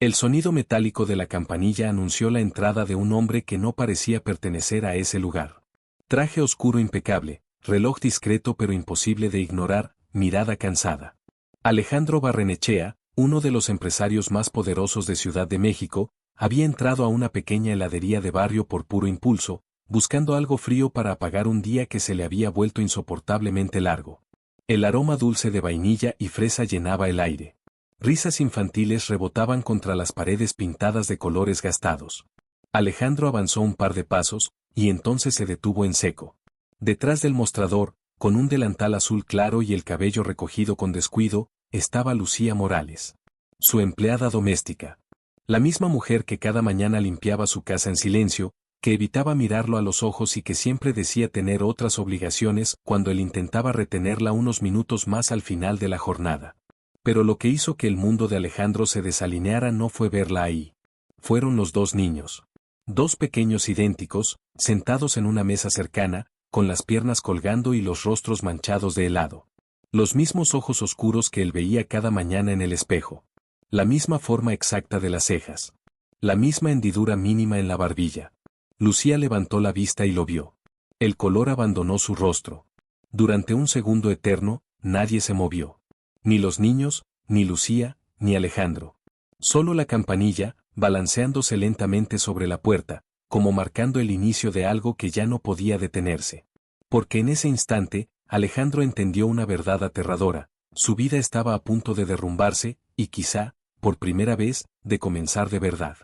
El sonido metálico de la campanilla anunció la entrada de un hombre que no parecía pertenecer a ese lugar. Traje oscuro impecable, reloj discreto pero imposible de ignorar, mirada cansada. Alejandro Barrenechea, uno de los empresarios más poderosos de Ciudad de México, había entrado a una pequeña heladería de barrio por puro impulso, buscando algo frío para apagar un día que se le había vuelto insoportablemente largo. El aroma dulce de vainilla y fresa llenaba el aire. Risas infantiles rebotaban contra las paredes pintadas de colores gastados. Alejandro avanzó un par de pasos, y entonces se detuvo en seco. Detrás del mostrador, con un delantal azul claro y el cabello recogido con descuido, estaba Lucía Morales. Su empleada doméstica. La misma mujer que cada mañana limpiaba su casa en silencio, que evitaba mirarlo a los ojos y que siempre decía tener otras obligaciones cuando él intentaba retenerla unos minutos más al final de la jornada. Pero lo que hizo que el mundo de Alejandro se desalineara no fue verla ahí. Fueron los dos niños. Dos pequeños idénticos, sentados en una mesa cercana, con las piernas colgando y los rostros manchados de helado. Los mismos ojos oscuros que él veía cada mañana en el espejo. La misma forma exacta de las cejas. La misma hendidura mínima en la barbilla. Lucía levantó la vista y lo vio. El color abandonó su rostro. Durante un segundo eterno, nadie se movió. Ni los niños, ni Lucía, ni Alejandro. Solo la campanilla, balanceándose lentamente sobre la puerta, como marcando el inicio de algo que ya no podía detenerse. Porque en ese instante, Alejandro entendió una verdad aterradora: su vida estaba a punto de derrumbarse, y quizá, por primera vez, de comenzar de verdad.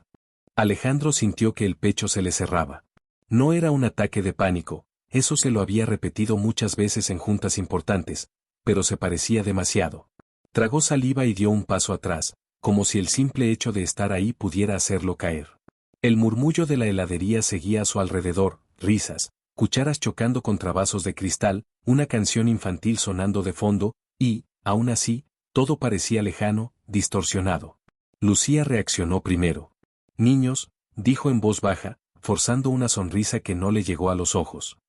Alejandro sintió que el pecho se le cerraba. No era un ataque de pánico, eso se lo había repetido muchas veces en juntas importantes, pero se parecía demasiado. Tragó saliva y dio un paso atrás, como si el simple hecho de estar ahí pudiera hacerlo caer. El murmullo de la heladería seguía a su alrededor, risas, cucharas chocando contra vasos de cristal, una canción infantil sonando de fondo, y, aún así, todo parecía lejano, distorsionado. Lucía reaccionó primero. «Niños», dijo en voz baja, forzando una sonrisa que no le llegó a los ojos.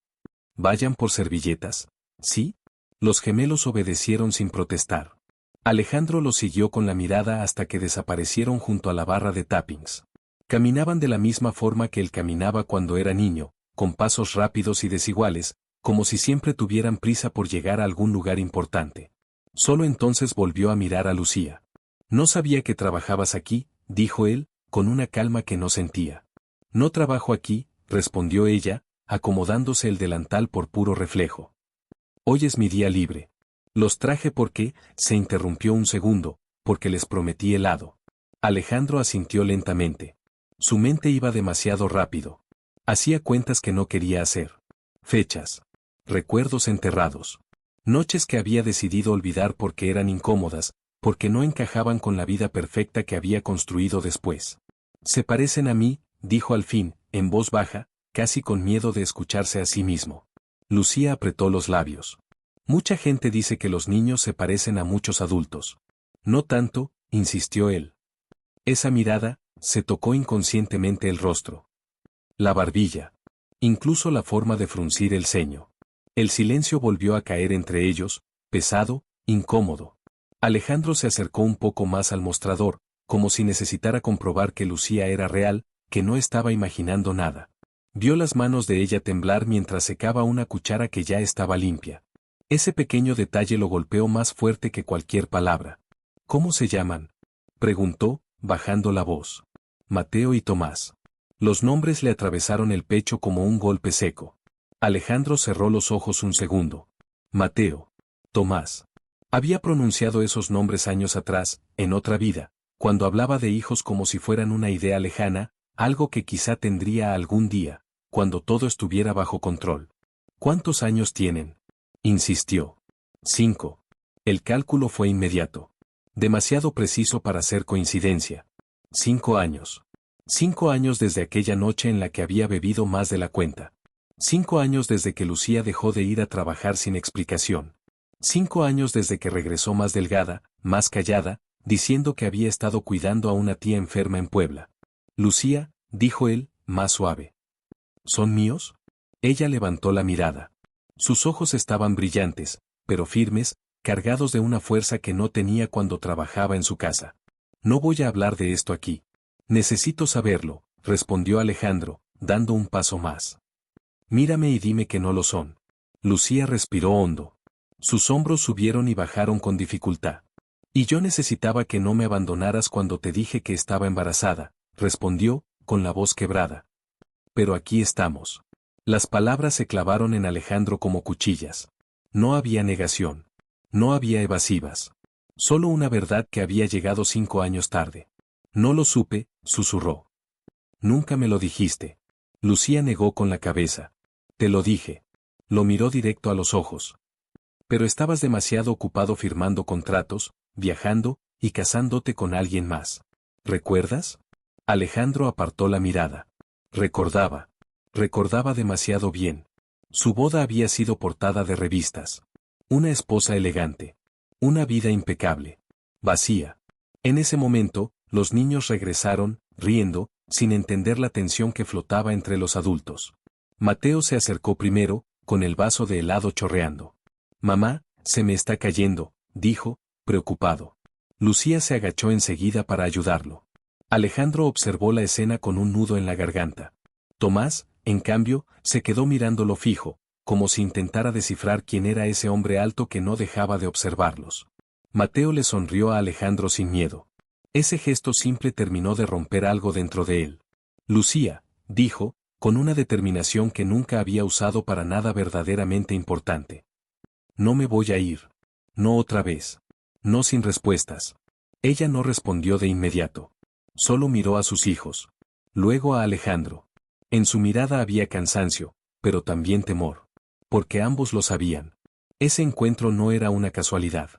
«¿Vayan por servilletas?» «¿Sí?» Los gemelos obedecieron sin protestar. Alejandro los siguió con la mirada hasta que desaparecieron junto a la barra de tappings. Caminaban de la misma forma que él caminaba cuando era niño, con pasos rápidos y desiguales, como si siempre tuvieran prisa por llegar a algún lugar importante. Solo entonces volvió a mirar a Lucía. «No sabía que trabajabas aquí», dijo él, con una calma que no sentía. «No trabajo aquí», respondió ella, acomodándose el delantal por puro reflejo. «Hoy es mi día libre. Los traje porque», se interrumpió un segundo, «porque les prometí helado». Alejandro asintió lentamente. Su mente iba demasiado rápido. Hacía cuentas que no quería hacer. Fechas. Recuerdos enterrados. Noches que había decidido olvidar porque eran incómodas, porque no encajaban con la vida perfecta que había construido después. «Se parecen a mí», dijo al fin, en voz baja, casi con miedo de escucharse a sí mismo. Lucía apretó los labios. «Mucha gente dice que los niños se parecen a muchos adultos». «No tanto», insistió él. Esa mirada, se tocó inconscientemente el rostro. La barbilla. Incluso la forma de fruncir el ceño. El silencio volvió a caer entre ellos, pesado, incómodo. Alejandro se acercó un poco más al mostrador, como si necesitara comprobar que Lucía era real, que no estaba imaginando nada. Vio las manos de ella temblar mientras secaba una cuchara que ya estaba limpia. Ese pequeño detalle lo golpeó más fuerte que cualquier palabra. «¿Cómo se llaman?», preguntó, bajando la voz. «Mateo y Tomás». Los nombres le atravesaron el pecho como un golpe seco. Alejandro cerró los ojos un segundo. Mateo. Tomás. Había pronunciado esos nombres años atrás, en otra vida, cuando hablaba de hijos como si fueran una idea lejana, algo que quizá tendría algún día, cuando todo estuviera bajo control. «¿Cuántos años tienen?», insistió. 5. El cálculo fue inmediato. Demasiado preciso para ser coincidencia. 5 años. 5 años desde aquella noche en la que había bebido más de la cuenta. 5 años desde que Lucía dejó de ir a trabajar sin explicación. 5 años desde que regresó más delgada, más callada, diciendo que había estado cuidando a una tía enferma en Puebla. «Lucía», dijo él, más suave. «¿Son míos?». Ella levantó la mirada. Sus ojos estaban brillantes, pero firmes, cargados de una fuerza que no tenía cuando trabajaba en su casa. No voy a hablar de esto aquí. Necesito saberlo, respondió Alejandro, dando un paso más. Mírame y dime que no lo son. Lucía respiró hondo. Sus hombros subieron y bajaron con dificultad. Y yo necesitaba que no me abandonaras cuando te dije que estaba embarazada, respondió, con la voz quebrada. Pero aquí estamos. Las palabras se clavaron en Alejandro como cuchillas. No había negación. No había evasivas. Solo una verdad que había llegado 5 años tarde. No lo supe, susurró. Nunca me lo dijiste. Lucía negó con la cabeza. Te lo dije. Lo miró directo a los ojos. Pero estabas demasiado ocupado firmando contratos, viajando y casándote con alguien más. ¿Recuerdas? Alejandro apartó la mirada. Recordaba. Recordaba demasiado bien. Su boda había sido portada de revistas. Una esposa elegante. Una vida impecable. Vacía. En ese momento, los niños regresaron, riendo, sin entender la tensión que flotaba entre los adultos. Mateo se acercó primero, con el vaso de helado chorreando. Mamá, se me está cayendo, dijo, preocupado. Lucía se agachó enseguida para ayudarlo. Alejandro observó la escena con un nudo en la garganta. Tomás, en cambio, se quedó mirándolo fijo, como si intentara descifrar quién era ese hombre alto que no dejaba de observarlos. Mateo le sonrió a Alejandro sin miedo. Ese gesto simple terminó de romper algo dentro de él. Lucía, dijo, con una determinación que nunca había usado para nada verdaderamente importante. No me voy a ir. No otra vez. No sin respuestas. Ella no respondió de inmediato. Solo miró a sus hijos. Luego a Alejandro. En su mirada había cansancio, pero también temor. Porque ambos lo sabían. Ese encuentro no era una casualidad.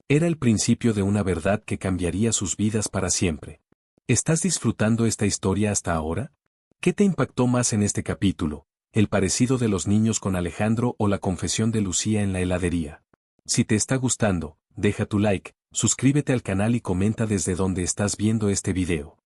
Era el principio de una verdad que cambiaría sus vidas para siempre. ¿Estás disfrutando esta historia hasta ahora? ¿Qué te impactó más en este capítulo? ¿El parecido de los niños con Alejandro o la confesión de Lucía en la heladería? Si te está gustando, deja tu like, suscríbete al canal y comenta desde donde estás viendo este video.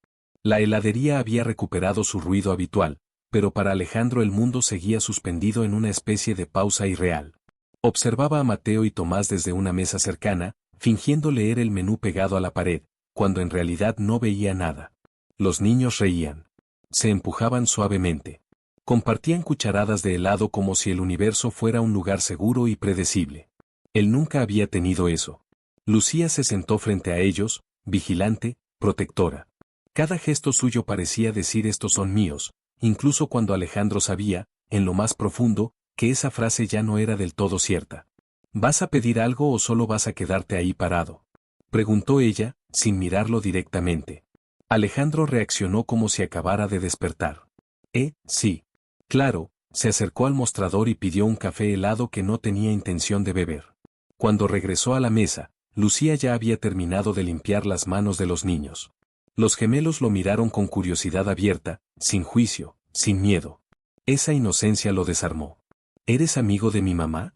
La heladería había recuperado su ruido habitual, pero para Alejandro el mundo seguía suspendido en una especie de pausa irreal. Observaba a Mateo y Tomás desde una mesa cercana, fingiendo leer el menú pegado a la pared, cuando en realidad no veía nada. Los niños reían. Se empujaban suavemente. Compartían cucharadas de helado como si el universo fuera un lugar seguro y predecible. Él nunca había tenido eso. Lucía se sentó frente a ellos, vigilante, protectora. Cada gesto suyo parecía decir estos son míos, incluso cuando Alejandro sabía, en lo más profundo, que esa frase ya no era del todo cierta. ¿Vas a pedir algo o solo vas a quedarte ahí parado?, preguntó ella, sin mirarlo directamente. Alejandro reaccionó como si acabara de despertar. Sí. Claro, se acercó al mostrador y pidió un café helado que no tenía intención de beber. Cuando regresó a la mesa, Lucía ya había terminado de limpiar las manos de los niños. Los gemelos lo miraron con curiosidad abierta, sin juicio, sin miedo. Esa inocencia lo desarmó. ¿Eres amigo de mi mamá?,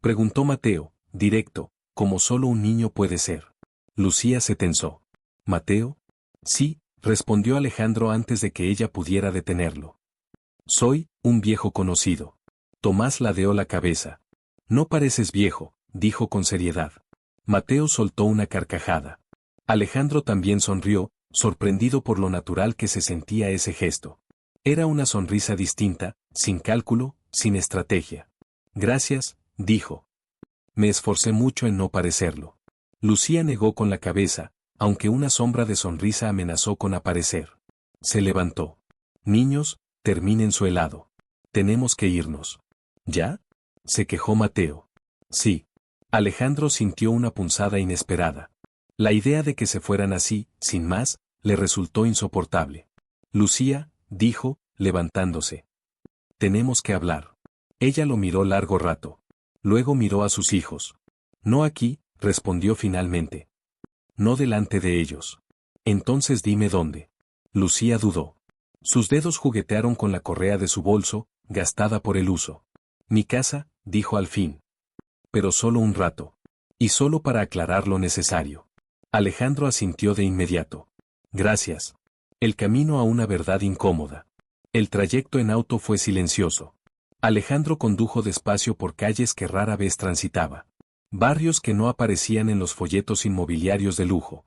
preguntó Mateo, directo, como solo un niño puede ser. Lucía se tensó. ¿Mateo? Sí, respondió Alejandro antes de que ella pudiera detenerlo. Soy un viejo conocido. Tomás ladeó la cabeza. No pareces viejo, dijo con seriedad. Mateo soltó una carcajada. Alejandro también sonrió, sorprendido por lo natural que se sentía ese gesto. Era una sonrisa distinta, sin cálculo, sin estrategia. Gracias, dijo. Me esforcé mucho en no parecerlo. Lucía negó con la cabeza, aunque una sombra de sonrisa amenazó con aparecer. Se levantó. Niños, terminen su helado. Tenemos que irnos. ¿Ya?, se quejó Mateo. Sí. Alejandro sintió una punzada inesperada. La idea de que se fueran así, sin más, le resultó insoportable. Lucía, dijo, levantándose. Tenemos que hablar. Ella lo miró largo rato. Luego miró a sus hijos. No aquí, respondió finalmente. No delante de ellos. Entonces dime dónde. Lucía dudó. Sus dedos juguetearon con la correa de su bolso, gastada por el uso. Mi casa, dijo al fin. Pero solo un rato. Y solo para aclarar lo necesario. Alejandro asintió de inmediato. Gracias. El camino a una verdad incómoda. El trayecto en auto fue silencioso. Alejandro condujo despacio por calles que rara vez transitaba. Barrios que no aparecían en los folletos inmobiliarios de lujo.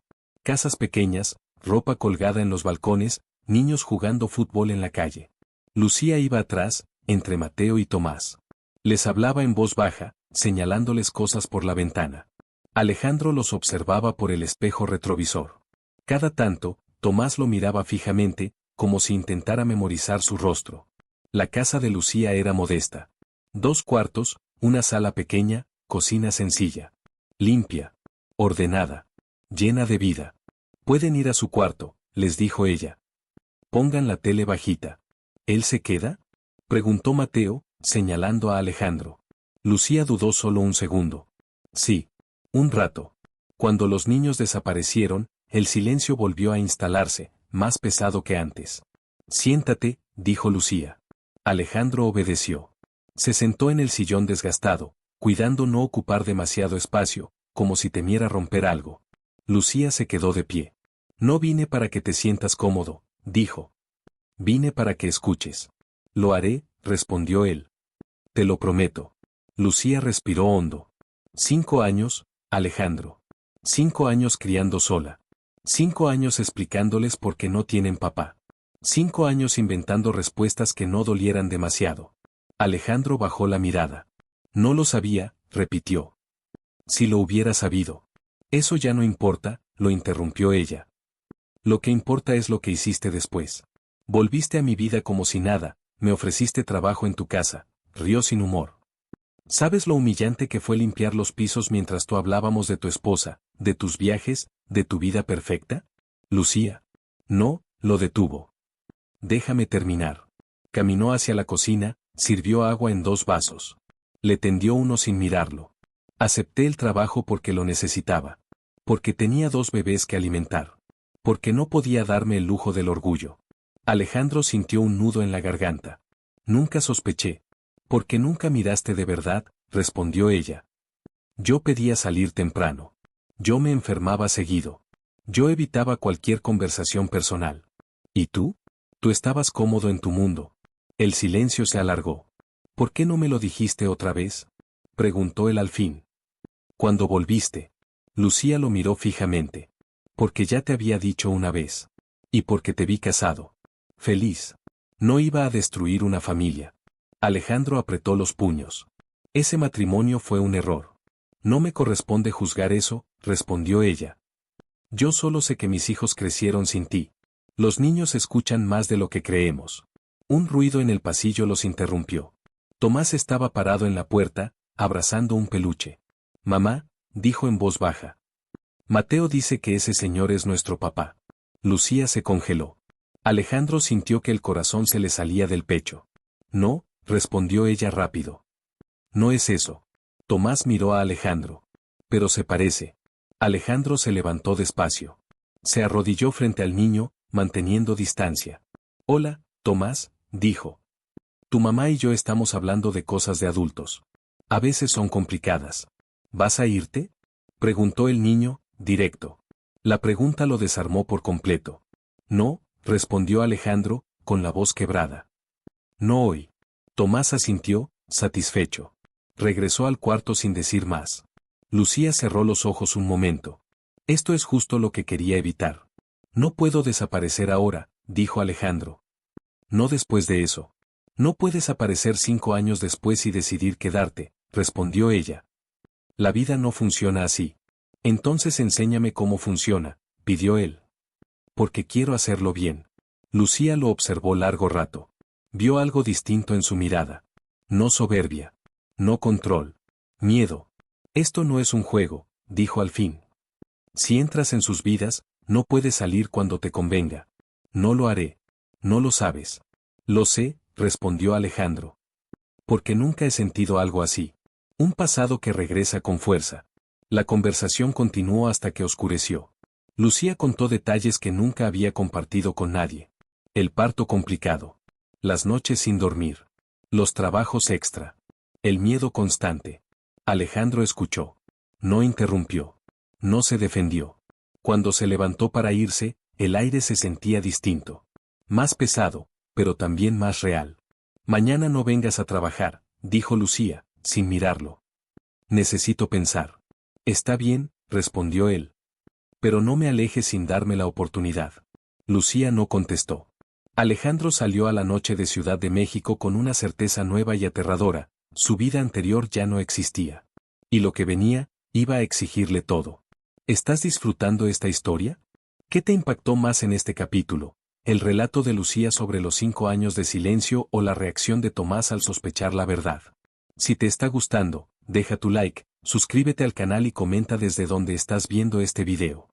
Casas pequeñas, ropa colgada en los balcones, niños jugando fútbol en la calle. Lucía iba atrás, entre Mateo y Tomás. Les hablaba en voz baja, señalándoles cosas por la ventana. Alejandro los observaba por el espejo retrovisor. Cada tanto, Tomás lo miraba fijamente, como si intentara memorizar su rostro. La casa de Lucía era modesta. 2 cuartos, una sala pequeña, cocina sencilla. Limpia. Ordenada. Llena de vida. Pueden ir a su cuarto, les dijo ella. Pongan la tele bajita. ¿Él se queda? Preguntó Mateo, señalando a Alejandro. Lucía dudó solo un segundo. Sí. Un rato. Cuando los niños desaparecieron, el silencio volvió a instalarse, más pesado que antes. Siéntate, dijo Lucía. Alejandro obedeció. Se sentó en el sillón desgastado, cuidando no ocupar demasiado espacio, como si temiera romper algo. Lucía se quedó de pie. No vine para que te sientas cómodo, dijo. Vine para que escuches. Lo haré, respondió él. Te lo prometo. Lucía respiró hondo. 5 años, Alejandro. 5 años criando sola. 5 años explicándoles por qué no tienen papá. 5 años inventando respuestas que no dolieran demasiado. Alejandro bajó la mirada. No lo sabía, repitió. Si lo hubiera sabido. Eso ya no importa, lo interrumpió ella. Lo que importa es lo que hiciste después. Volviste a mi vida como si nada, me ofreciste trabajo en tu casa, rió sin humor. ¿Sabes lo humillante que fue limpiar los pisos mientras tú hablábamos de tu esposa, de tus viajes, de tu vida perfecta? Lucía. No, lo detuvo. Déjame terminar. Caminó hacia la cocina, sirvió agua en 2 vasos. Le tendió uno sin mirarlo. Acepté el trabajo porque lo necesitaba. Porque tenía 2 bebés que alimentar. Porque no podía darme el lujo del orgullo. Alejandro sintió un nudo en la garganta. Nunca sospeché. Porque nunca miraste de verdad, respondió ella. Yo pedía salir temprano. Yo me enfermaba seguido. Yo evitaba cualquier conversación personal. ¿Y tú? Tú estabas cómodo en tu mundo. El silencio se alargó. ¿Por qué no me lo dijiste otra vez? Preguntó él al fin. Cuando volviste. Lucía lo miró fijamente. Porque ya te había dicho una vez. Y porque te vi casado. Feliz. No iba a destruir una familia. Alejandro apretó los puños. Ese matrimonio fue un error. No me corresponde juzgar eso, respondió ella. Yo solo sé que mis hijos crecieron sin ti. Los niños escuchan más de lo que creemos. Un ruido en el pasillo los interrumpió. Tomás estaba parado en la puerta, abrazando un peluche. Mamá, dijo en voz baja. Mateo dice que ese señor es nuestro papá. Lucía se congeló. Alejandro sintió que el corazón se le salía del pecho. No, respondió ella rápido. No es eso. Tomás miró a Alejandro. Pero se parece. Alejandro se levantó despacio. Se arrodilló frente al niño, manteniendo distancia. Hola, Tomás, dijo. Tu mamá y yo estamos hablando de cosas de adultos. A veces son complicadas. ¿Vas a irte? Preguntó el niño, directo. La pregunta lo desarmó por completo. No, respondió Alejandro, con la voz quebrada. No hoy. Tomás asintió, satisfecho. Regresó al cuarto sin decir más. Lucía cerró los ojos un momento. Esto es justo lo que quería evitar. No puedo desaparecer ahora, dijo Alejandro. No después de eso. No puedes aparecer 5 años después y decidir quedarte, respondió ella. La vida no funciona así. Entonces enséñame cómo funciona, pidió él. Porque quiero hacerlo bien. Lucía lo observó largo rato. Vio algo distinto en su mirada. No soberbia. No control. Miedo. Esto no es un juego, dijo al fin. Si entras en sus vidas, no puedes salir cuando te convenga. No lo haré. No lo sabes. Lo sé, respondió Alejandro. Porque nunca he sentido algo así. Un pasado que regresa con fuerza. La conversación continuó hasta que oscureció. Lucía contó detalles que nunca había compartido con nadie. El parto complicado. Las noches sin dormir. Los trabajos extra. El miedo constante. Alejandro escuchó. No interrumpió. No se defendió. Cuando se levantó para irse, el aire se sentía distinto. Más pesado, pero también más real. Mañana no vengas a trabajar, dijo Lucía, sin mirarlo. Necesito pensar. Está bien, respondió él. Pero no me alejes sin darme la oportunidad. Lucía no contestó. Alejandro salió a la noche de Ciudad de México con una certeza nueva y aterradora: su vida anterior ya no existía. Y lo que venía, iba a exigirle todo. ¿Estás disfrutando esta historia? ¿Qué te impactó más en este capítulo? ¿El relato de Lucía sobre los 5 años de silencio o la reacción de Tomás al sospechar la verdad? Si te está gustando, deja tu like, suscríbete al canal y comenta desde donde estás viendo este video.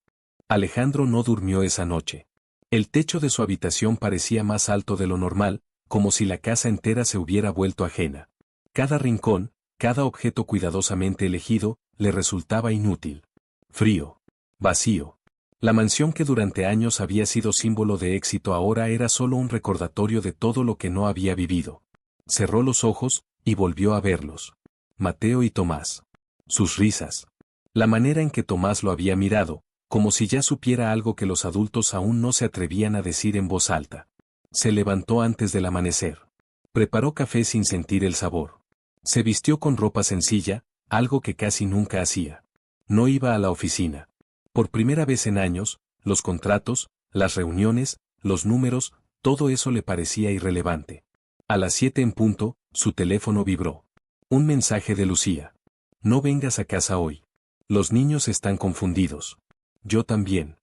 Alejandro no durmió esa noche. El techo de su habitación parecía más alto de lo normal, como si la casa entera se hubiera vuelto ajena. Cada rincón, cada objeto cuidadosamente elegido, le resultaba inútil. Frío. Vacío. La mansión que durante años había sido símbolo de éxito ahora era solo un recordatorio de todo lo que no había vivido. Cerró los ojos, y volvió a verlos. Mateo y Tomás. Sus risas. La manera en que Tomás lo había mirado, como si ya supiera algo que los adultos aún no se atrevían a decir en voz alta. Se levantó antes del amanecer. Preparó café sin sentir el sabor. Se vistió con ropa sencilla, algo que casi nunca hacía. No iba a la oficina. Por primera vez en años, los contratos, las reuniones, los números, todo eso le parecía irrelevante. A las 7 en punto, su teléfono vibró. Un mensaje de Lucía. No vengas a casa hoy. Los niños están confundidos. Yo también.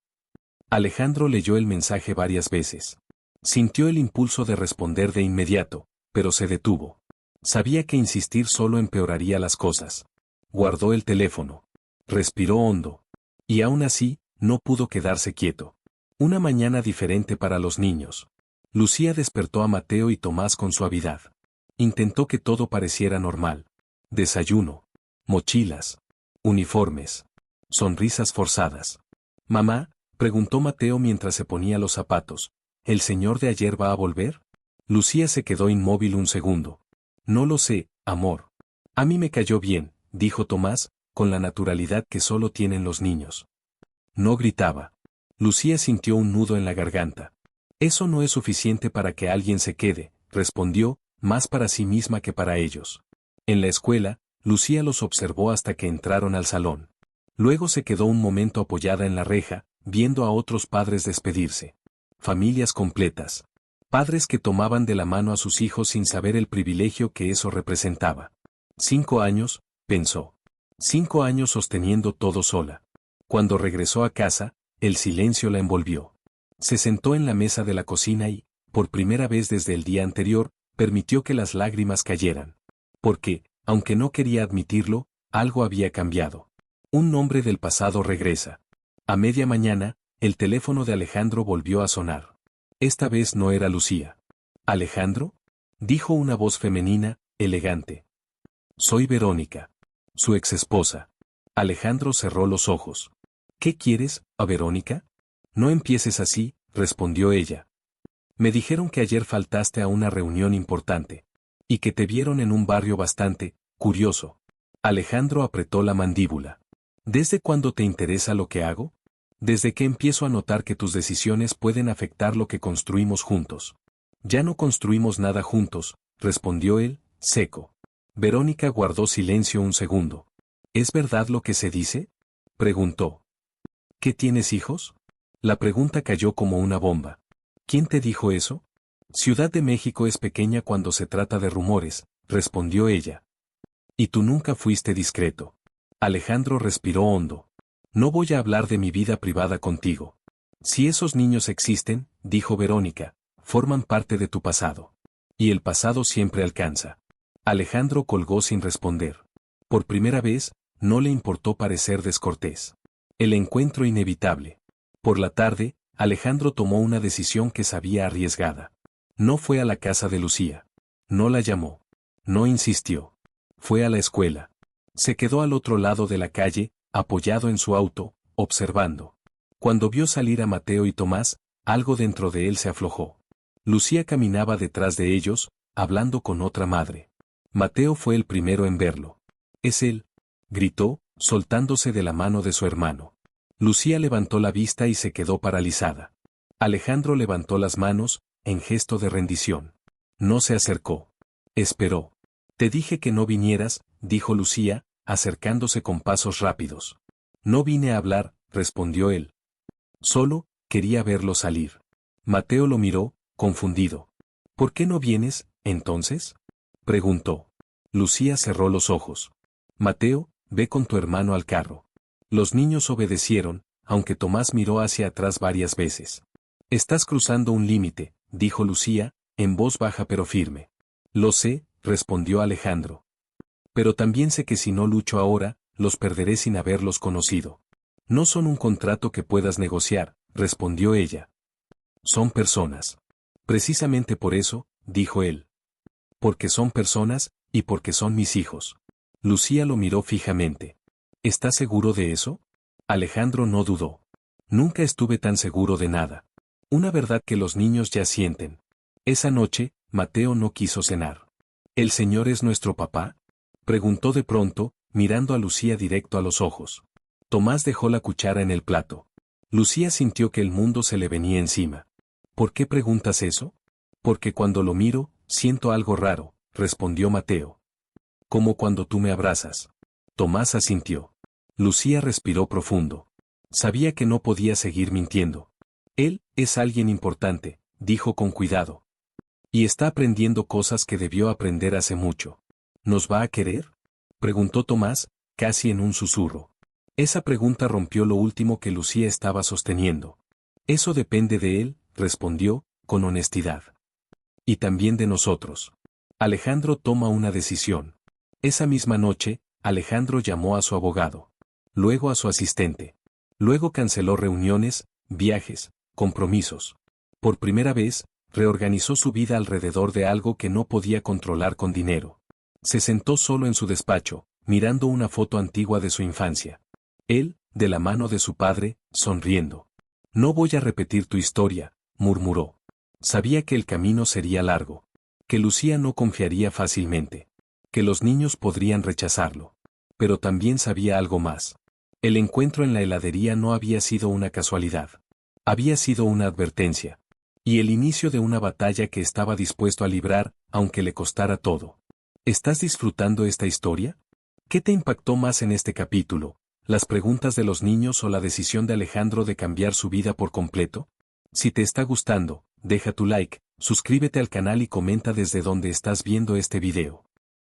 Alejandro leyó el mensaje varias veces. Sintió el impulso de responder de inmediato, pero se detuvo. Sabía que insistir solo empeoraría las cosas. Guardó el teléfono. Respiró hondo. Y aún así, no pudo quedarse quieto. Una mañana diferente para los niños. Lucía despertó a Mateo y Tomás con suavidad. Intentó que todo pareciera normal. Desayuno. Mochilas. Uniformes. Sonrisas forzadas. «Mamá», preguntó Mateo mientras se ponía los zapatos, «¿el señor de ayer va a volver?» Lucía se quedó inmóvil un segundo. «No lo sé, amor. A mí me cayó bien», dijo Tomás, con la naturalidad que solo tienen los niños. No gritaba. Lucía sintió un nudo en la garganta. «Eso no es suficiente para que alguien se quede», respondió, más para sí misma que para ellos. En la escuela, Lucía los observó hasta que entraron al salón. Luego se quedó un momento apoyada en la reja, viendo a otros padres despedirse. Familias completas. Padres que tomaban de la mano a sus hijos sin saber el privilegio que eso representaba. 5 años, pensó. 5 años sosteniendo todo sola. Cuando regresó a casa, el silencio la envolvió. Se sentó en la mesa de la cocina y, por primera vez desde el día anterior, permitió que las lágrimas cayeran. Porque, aunque no quería admitirlo, algo había cambiado. Un nombre del pasado regresa. A media mañana, el teléfono de Alejandro volvió a sonar. Esta vez no era Lucía. «¿Alejandro?», dijo una voz femenina, elegante. «Soy Verónica. Su exesposa». Alejandro cerró los ojos. «¿Qué quieres, a Verónica?» «No empieces así», respondió ella. «Me dijeron que ayer faltaste a una reunión importante. Y que te vieron en un barrio bastante curioso». Alejandro apretó la mandíbula. «¿Desde cuándo te interesa lo que hago?» «Desde que empiezo a notar que tus decisiones pueden afectar lo que construimos juntos». «Ya no construimos nada juntos», respondió él, seco. Verónica guardó silencio un segundo. «¿Es verdad lo que se dice?», preguntó. «¿Que tienes hijos?». La pregunta cayó como una bomba. «¿Quién te dijo eso?». «Ciudad de México es pequeña cuando se trata de rumores», respondió ella. «Y tú nunca fuiste discreto». Alejandro respiró hondo. «No voy a hablar de mi vida privada contigo». «Si esos niños existen», dijo Verónica, «forman parte de tu pasado. Y el pasado siempre alcanza». Alejandro colgó sin responder. Por primera vez, no le importó parecer descortés. El encuentro inevitable. Por la tarde, Alejandro tomó una decisión que sabía arriesgada. No fue a la casa de Lucía. No la llamó. No insistió. Fue a la escuela. Se quedó al otro lado de la calle, apoyado en su auto, observando. Cuando vio salir a Mateo y Tomás, algo dentro de él se aflojó. Lucía caminaba detrás de ellos, hablando con otra madre. Mateo fue el primero en verlo. «Es él», gritó, soltándose de la mano de su hermano. Lucía levantó la vista y se quedó paralizada. Alejandro levantó las manos, en gesto de rendición. No se acercó. Esperó. «Te dije que no vinieras», dijo Lucía, acercándose con pasos rápidos. «No vine a hablar», respondió él, Solo, quería verlo salir. Mateo lo miró, confundido. ¿Por qué no vienes, entonces? Preguntó. Lucía cerró los ojos. Mateo, ve con tu hermano al carro. Los niños obedecieron, aunque Tomás miró hacia atrás varias veces. Estás cruzando un límite, dijo Lucía, en voz baja pero firme. Lo sé, respondió Alejandro. Pero también sé que si no lucho ahora, los perderé sin haberlos conocido. No son un contrato que puedas negociar, respondió ella. Son personas. Precisamente por eso, dijo él. Porque son personas, y porque son mis hijos. Lucía lo miró fijamente. ¿Estás seguro de eso? Alejandro no dudó. Nunca estuve tan seguro de nada. Una verdad que los niños ya sienten. Esa noche, Mateo no quiso cenar. ¿El Señor es nuestro papá? Preguntó de pronto, mirando a Lucía directo a los ojos. Tomás dejó la cuchara en el plato. Lucía sintió que el mundo se le venía encima. ¿Por qué preguntas eso? Porque cuando lo miro, siento algo raro, respondió Mateo. Como cuando tú me abrazas. Tomás asintió. Lucía respiró profundo. Sabía que no podía seguir mintiendo. Él es alguien importante, dijo con cuidado. Y está aprendiendo cosas que debió aprender hace mucho. ¿Nos va a querer? Preguntó Tomás, casi en un susurro. Esa pregunta rompió lo último que Lucía estaba sosteniendo. Eso depende de él, respondió, con honestidad. Y también de nosotros. Alejandro toma una decisión. Esa misma noche, Alejandro llamó a su abogado. Luego a su asistente. Luego canceló reuniones, viajes, compromisos. Por primera vez, reorganizó su vida alrededor de algo que no podía controlar con dinero. Se sentó solo en su despacho, mirando una foto antigua de su infancia. Él, de la mano de su padre, sonriendo. No voy a repetir tu historia, murmuró. Sabía que el camino sería largo. Que Lucía no confiaría fácilmente. Que los niños podrían rechazarlo. Pero también sabía algo más. El encuentro en la heladería no había sido una casualidad. Había sido una advertencia. Y el inicio de una batalla que estaba dispuesto a librar, aunque le costara todo. ¿Estás disfrutando esta historia? ¿Qué te impactó más en este capítulo? ¿Las preguntas de los niños o la decisión de Alejandro de cambiar su vida por completo? Si te está gustando, deja tu like, suscríbete al canal y comenta desde donde estás viendo este video.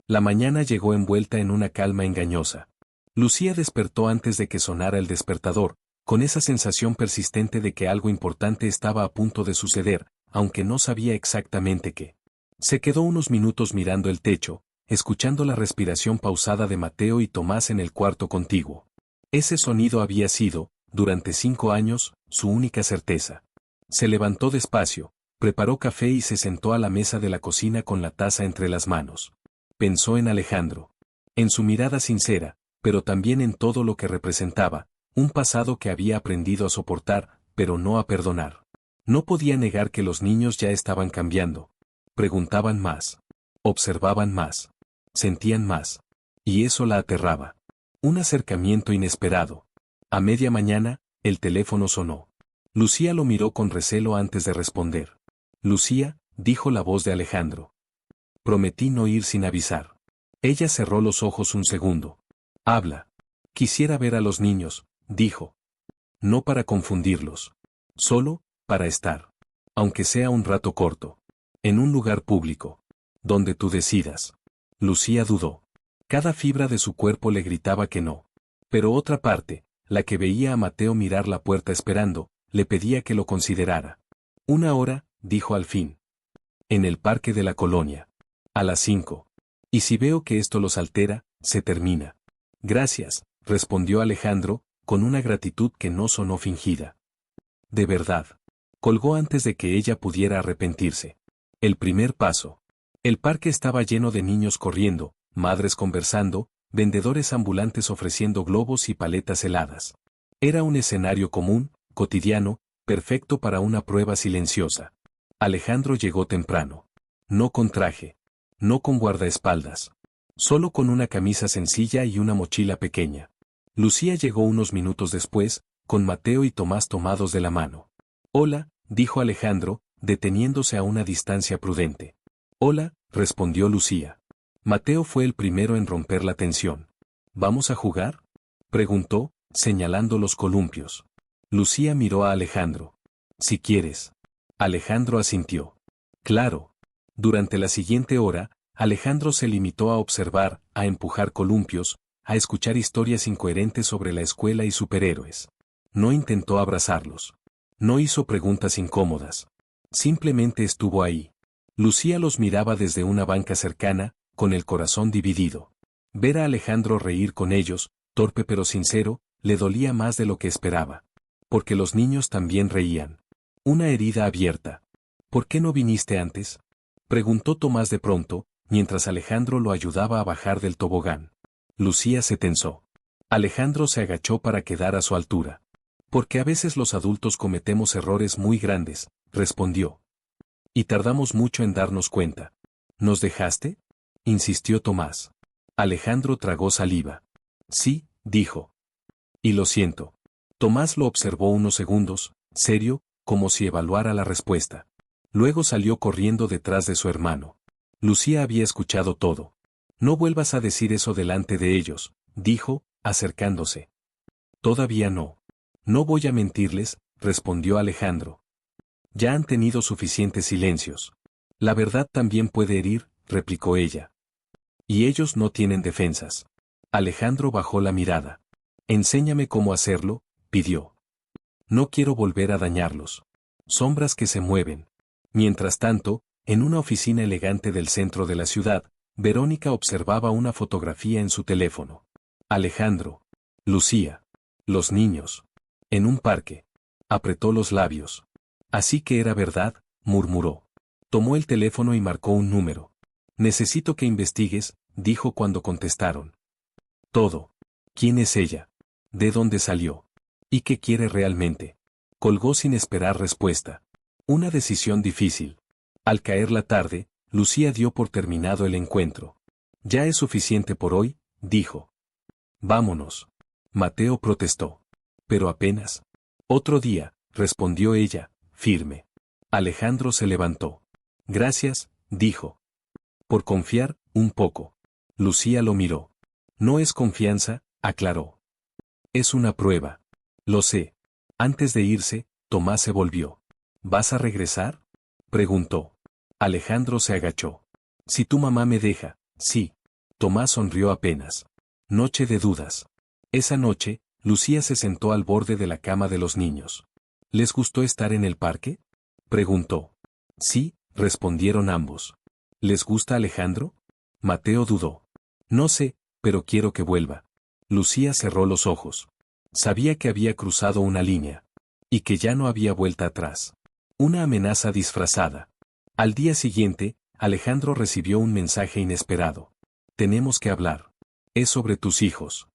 La mañana llegó envuelta en una calma engañosa. Lucía despertó antes de que sonara el despertador, con esa sensación persistente de que algo importante estaba a punto de suceder, aunque no sabía exactamente qué. Se quedó unos minutos mirando el techo, escuchando la respiración pausada de Mateo y Tomás en el cuarto contiguo. Ese sonido había sido, durante 5 años, su única certeza. Se levantó despacio, preparó café y se sentó a la mesa de la cocina con la taza entre las manos. Pensó en Alejandro. En su mirada sincera, pero también en todo lo que representaba, un pasado que había aprendido a soportar, pero no a perdonar. No podía negar que los niños ya estaban cambiando. Preguntaban más. Observaban más. Sentían más. Y eso la aterraba. Un acercamiento inesperado. A media mañana, el teléfono sonó. Lucía lo miró con recelo antes de responder. Lucía, dijo la voz de Alejandro. Prometí no ir sin avisar. Ella cerró los ojos un segundo. Habla. Quisiera ver a los niños, dijo. No para confundirlos. Solo, para estar. Aunque sea un rato corto. En un lugar público. Donde tú decidas. Lucía dudó. Cada fibra de su cuerpo le gritaba que no. Pero otra parte, la que veía a Mateo mirar la puerta esperando, le pedía que lo considerara. 1 hora, dijo al fin. En el parque de la colonia. A las 5. Y si veo que esto los altera, se termina. Gracias, respondió Alejandro, con una gratitud que no sonó fingida. De verdad. Colgó antes de que ella pudiera arrepentirse. El primer paso. El parque estaba lleno de niños corriendo, madres conversando, vendedores ambulantes ofreciendo globos y paletas heladas. Era un escenario común, cotidiano, perfecto para una prueba silenciosa. Alejandro llegó temprano. No con traje. No con guardaespaldas. Solo con una camisa sencilla y una mochila pequeña. Lucía llegó unos minutos después, con Mateo y Tomás tomados de la mano. Hola, dijo Alejandro, deteniéndose a una distancia prudente. Hola, respondió Lucía. Mateo fue el primero en romper la tensión. ¿Vamos a jugar?, preguntó, señalando los columpios. Lucía miró a Alejandro. Si quieres. Alejandro asintió. Claro. Durante la siguiente hora, Alejandro se limitó a observar, a empujar columpios, a escuchar historias incoherentes sobre la escuela y superhéroes. No intentó abrazarlos. No hizo preguntas incómodas. Simplemente estuvo ahí. Lucía los miraba desde una banca cercana, con el corazón dividido. Ver a Alejandro reír con ellos, torpe pero sincero, le dolía más de lo que esperaba. Porque los niños también reían. Una herida abierta. ¿Por qué no viniste antes? Preguntó Tomás de pronto, mientras Alejandro lo ayudaba a bajar del tobogán. Lucía se tensó. Alejandro se agachó para quedar a su altura. Porque a veces los adultos cometemos errores muy grandes, respondió. Y tardamos mucho en darnos cuenta. ¿Nos dejaste? Insistió Tomás. Alejandro tragó saliva. Sí, dijo. Y lo siento. Tomás lo observó unos segundos, serio, como si evaluara la respuesta. Luego salió corriendo detrás de su hermano. Lucía había escuchado todo. No vuelvas a decir eso delante de ellos, dijo, acercándose. Todavía no. No voy a mentirles, respondió Alejandro. Ya han tenido suficientes silencios. La verdad también puede herir, replicó ella. Y ellos no tienen defensas. Alejandro bajó la mirada. Enséñame cómo hacerlo, pidió. No quiero volver a dañarlos. Sombras que se mueven. Mientras tanto, en una oficina elegante del centro de la ciudad, Verónica observaba una fotografía en su teléfono. Alejandro. Lucía. Los niños. En un parque. Apretó los labios. Así que era verdad, murmuró. Tomó el teléfono y marcó un número. Necesito que investigues, dijo cuando contestaron. Todo. ¿Quién es ella? ¿De dónde salió? ¿Y qué quiere realmente? Colgó sin esperar respuesta. Una decisión difícil. Al caer la tarde, Lucía dio por terminado el encuentro. Ya es suficiente por hoy, dijo. Vámonos. Mateo protestó. Pero apenas. Otro día, respondió ella, firme. Alejandro se levantó. Gracias, dijo. Por confiar, un poco. Lucía lo miró. No es confianza, aclaró. Es una prueba. Lo sé. Antes de irse, Tomás se volvió. ¿Vas a regresar? Preguntó. Alejandro se agachó. Si tu mamá me deja, sí. Tomás sonrió apenas. Noche de dudas. Esa noche, Lucía se sentó al borde de la cama de los niños. ¿Les gustó estar en el parque? Preguntó. Sí, respondieron ambos. ¿Les gusta Alejandro? Mateo dudó. No sé, pero quiero que vuelva. Lucía cerró los ojos. Sabía que había cruzado una línea. Y que ya no había vuelta atrás. Una amenaza disfrazada. Al día siguiente, Alejandro recibió un mensaje inesperado. Tenemos que hablar. Es sobre tus hijos.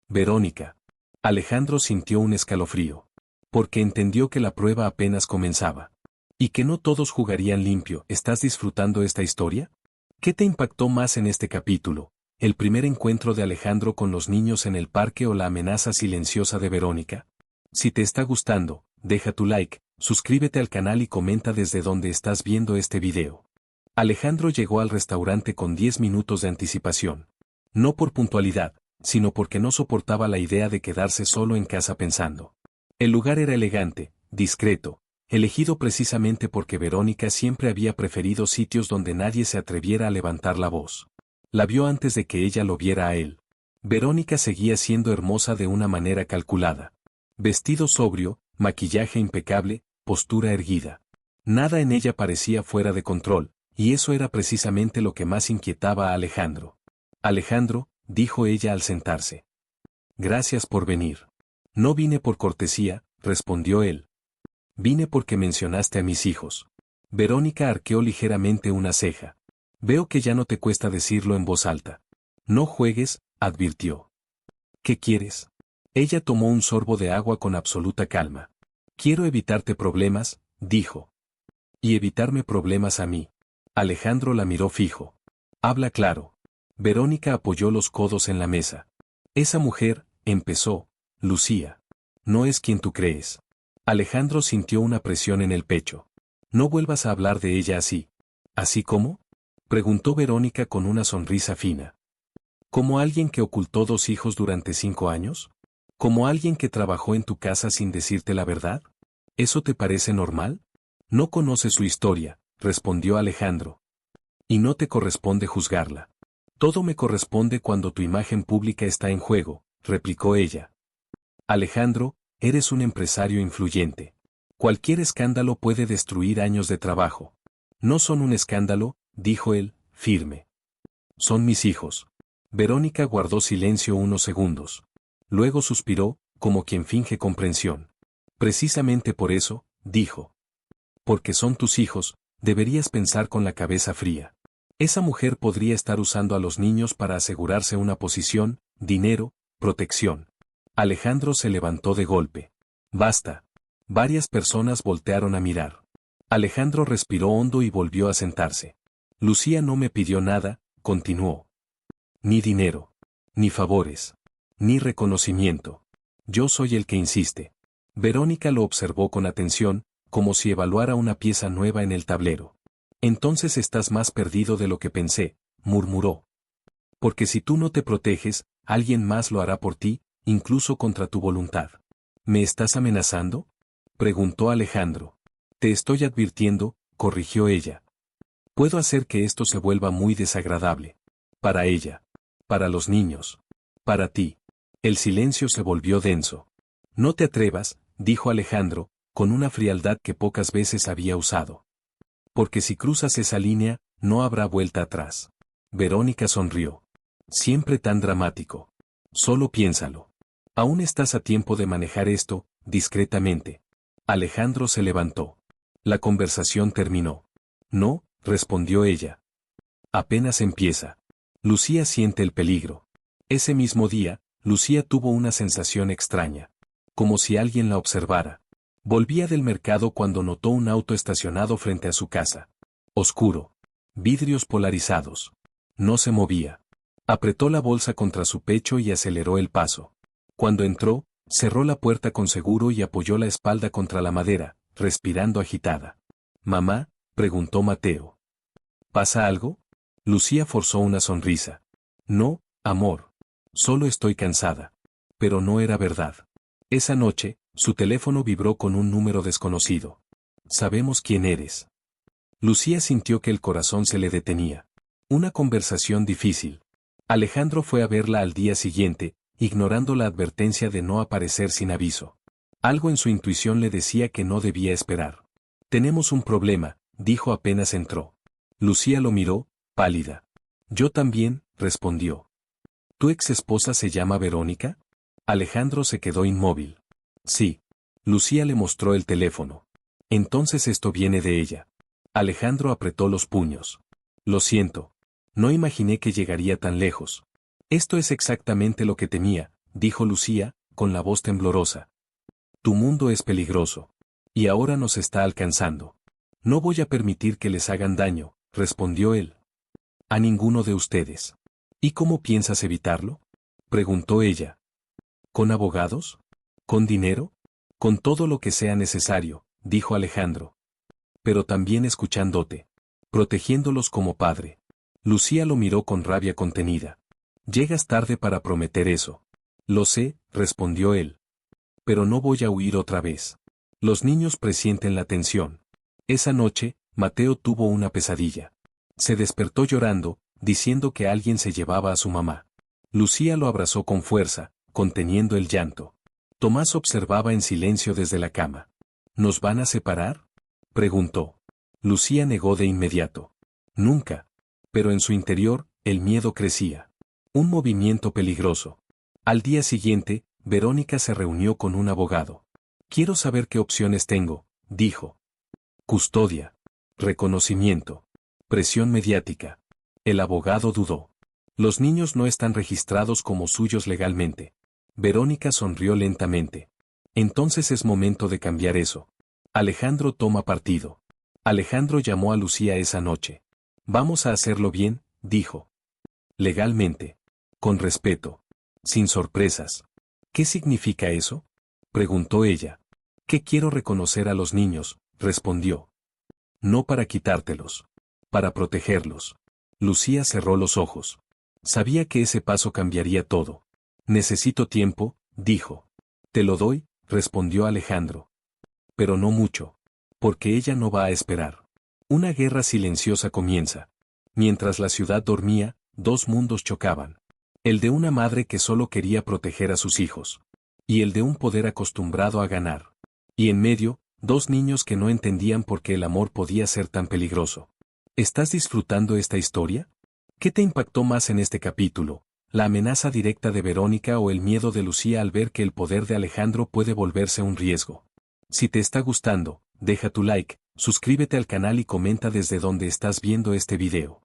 Verónica. Alejandro sintió un escalofrío. Porque entendió que la prueba apenas comenzaba. Y que no todos jugarían limpio. ¿Estás disfrutando esta historia? ¿Qué te impactó más en este capítulo? ¿El primer encuentro de Alejandro con los niños en el parque o la amenaza silenciosa de Verónica? Si te está gustando, deja tu like, suscríbete al canal y comenta desde donde estás viendo este video. Alejandro llegó al restaurante con 10 minutos de anticipación. No por puntualidad, sino porque no soportaba la idea de quedarse solo en casa pensando. El lugar era elegante, discreto, elegido precisamente porque Verónica siempre había preferido sitios donde nadie se atreviera a levantar la voz. La vio antes de que ella lo viera a él. Verónica seguía siendo hermosa de una manera calculada. Vestido sobrio, maquillaje impecable, postura erguida. Nada en ella parecía fuera de control, y eso era precisamente lo que más inquietaba a Alejandro. Alejandro, dijo ella al sentarse. Gracias por venir. No vine por cortesía, respondió él. Vine porque mencionaste a mis hijos. Verónica arqueó ligeramente una ceja. Veo que ya no te cuesta decirlo en voz alta. No juegues, advirtió. ¿Qué quieres? Ella tomó un sorbo de agua con absoluta calma. Quiero evitarte problemas, dijo. Y evitarme problemas a mí. Alejandro la miró fijo. Habla claro. Verónica apoyó los codos en la mesa. Esa mujer, empezó, Lucía. No es quien tú crees. Alejandro sintió una presión en el pecho. No vuelvas a hablar de ella así. ¿Así cómo? Preguntó Verónica con una sonrisa fina. ¿Como alguien que ocultó 2 hijos durante 5 años? ¿Como alguien que trabajó en tu casa sin decirte la verdad? ¿Eso te parece normal? No conoces su historia, respondió Alejandro. Y no te corresponde juzgarla. Todo me corresponde cuando tu imagen pública está en juego, replicó ella. Alejandro, eres un empresario influyente. Cualquier escándalo puede destruir años de trabajo. No son un escándalo, dijo él, firme. Son mis hijos. Verónica guardó silencio unos segundos. Luego suspiró, como quien finge comprensión. Precisamente por eso, dijo. Porque son tus hijos, deberías pensar con la cabeza fría. Esa mujer podría estar usando a los niños para asegurarse una posición, dinero, protección. Alejandro se levantó de golpe. Basta. Varias personas voltearon a mirar. Alejandro respiró hondo y volvió a sentarse. Lucía no me pidió nada, continuó. Ni dinero. Ni favores. Ni reconocimiento. Yo soy el que insiste. Verónica lo observó con atención, como si evaluara una pieza nueva en el tablero. Entonces estás más perdido de lo que pensé, murmuró. Porque si tú no te proteges, alguien más lo hará por ti, incluso contra tu voluntad. ¿Me estás amenazando?, preguntó Alejandro. Te estoy advirtiendo, corrigió ella. Puedo hacer que esto se vuelva muy desagradable. Para ella. Para los niños. Para ti. El silencio se volvió denso. No te atrevas, dijo Alejandro, con una frialdad que pocas veces había usado. Porque si cruzas esa línea, no habrá vuelta atrás. Verónica sonrió. Siempre tan dramático. Solo piénsalo. Aún estás a tiempo de manejar esto, discretamente. Alejandro se levantó. La conversación terminó. No, respondió ella. Apenas empieza. Lucía siente el peligro. Ese mismo día, Lucía tuvo una sensación extraña. Como si alguien la observara. Volvía del mercado cuando notó un auto estacionado frente a su casa. Oscuro. Vidrios polarizados. No se movía. Apretó la bolsa contra su pecho y aceleró el paso. Cuando entró, cerró la puerta con seguro y apoyó la espalda contra la madera, respirando agitada. «Mamá», preguntó Mateo. «¿Pasa algo?» Lucía forzó una sonrisa. «No, amor. Solo estoy cansada». Pero no era verdad. Esa noche, su teléfono vibró con un número desconocido. «Sabemos quién eres». Lucía sintió que el corazón se le detenía. Una conversación difícil. Alejandro fue a verla al día siguiente, ignorando la advertencia de no aparecer sin aviso. Algo en su intuición le decía que no debía esperar. «Tenemos un problema», dijo apenas entró. Lucía lo miró, pálida. «Yo también», respondió. «¿Tu ex esposa se llama Verónica?» Alejandro se quedó inmóvil. «Sí». Lucía le mostró el teléfono. «Entonces esto viene de ella». Alejandro apretó los puños. «Lo siento. No imaginé que llegaría tan lejos». «Esto es exactamente lo que temía», dijo Lucía, con la voz temblorosa. «Tu mundo es peligroso. Y ahora nos está alcanzando. No voy a permitir que les hagan daño», respondió él. «A ninguno de ustedes». «¿Y cómo piensas evitarlo?», preguntó ella. «¿Con abogados? ¿Con dinero? Con todo lo que sea necesario», dijo Alejandro. «Pero también escuchándote. Protegiéndolos como padre». Lucía lo miró con rabia contenida. «Llegas tarde para prometer eso». «Lo sé», respondió él. «Pero no voy a huir otra vez. Los niños presienten la tensión». Esa noche, Mateo tuvo una pesadilla. Se despertó llorando, diciendo que alguien se llevaba a su mamá. Lucía lo abrazó con fuerza, conteniendo el llanto. Tomás observaba en silencio desde la cama. «¿Nos van a separar?», preguntó. Lucía negó de inmediato. «Nunca». Pero en su interior, el miedo crecía. Un movimiento peligroso. Al día siguiente, Verónica se reunió con un abogado. «Quiero saber qué opciones tengo», dijo. «Custodia. Reconocimiento. Presión mediática». El abogado dudó. «Los niños no están registrados como suyos legalmente». Verónica sonrió lentamente. «Entonces es momento de cambiar eso». Alejandro toma partido. Alejandro llamó a Lucía esa noche. «Vamos a hacerlo bien», dijo. «Legalmente. Con respeto. Sin sorpresas». «¿Qué significa eso?», preguntó ella. «Que quiero reconocer a los niños», respondió. «No para quitártelos. Para protegerlos». Lucía cerró los ojos. Sabía que ese paso cambiaría todo. «Necesito tiempo», dijo. Te lo doy, respondió Alejandro. Pero no mucho. Porque ella no va a esperar. Una guerra silenciosa comienza. Mientras la ciudad dormía, dos mundos chocaban. El de una madre que solo quería proteger a sus hijos. Y el de un poder acostumbrado a ganar. Y en medio, dos niños que no entendían por qué el amor podía ser tan peligroso. ¿Estás disfrutando esta historia? ¿Qué te impactó más en este capítulo? ¿La amenaza directa de Verónica o el miedo de Lucía al ver que el poder de Alejandro puede volverse un riesgo? Si te está gustando, deja tu like, suscríbete al canal y comenta desde donde estás viendo este video.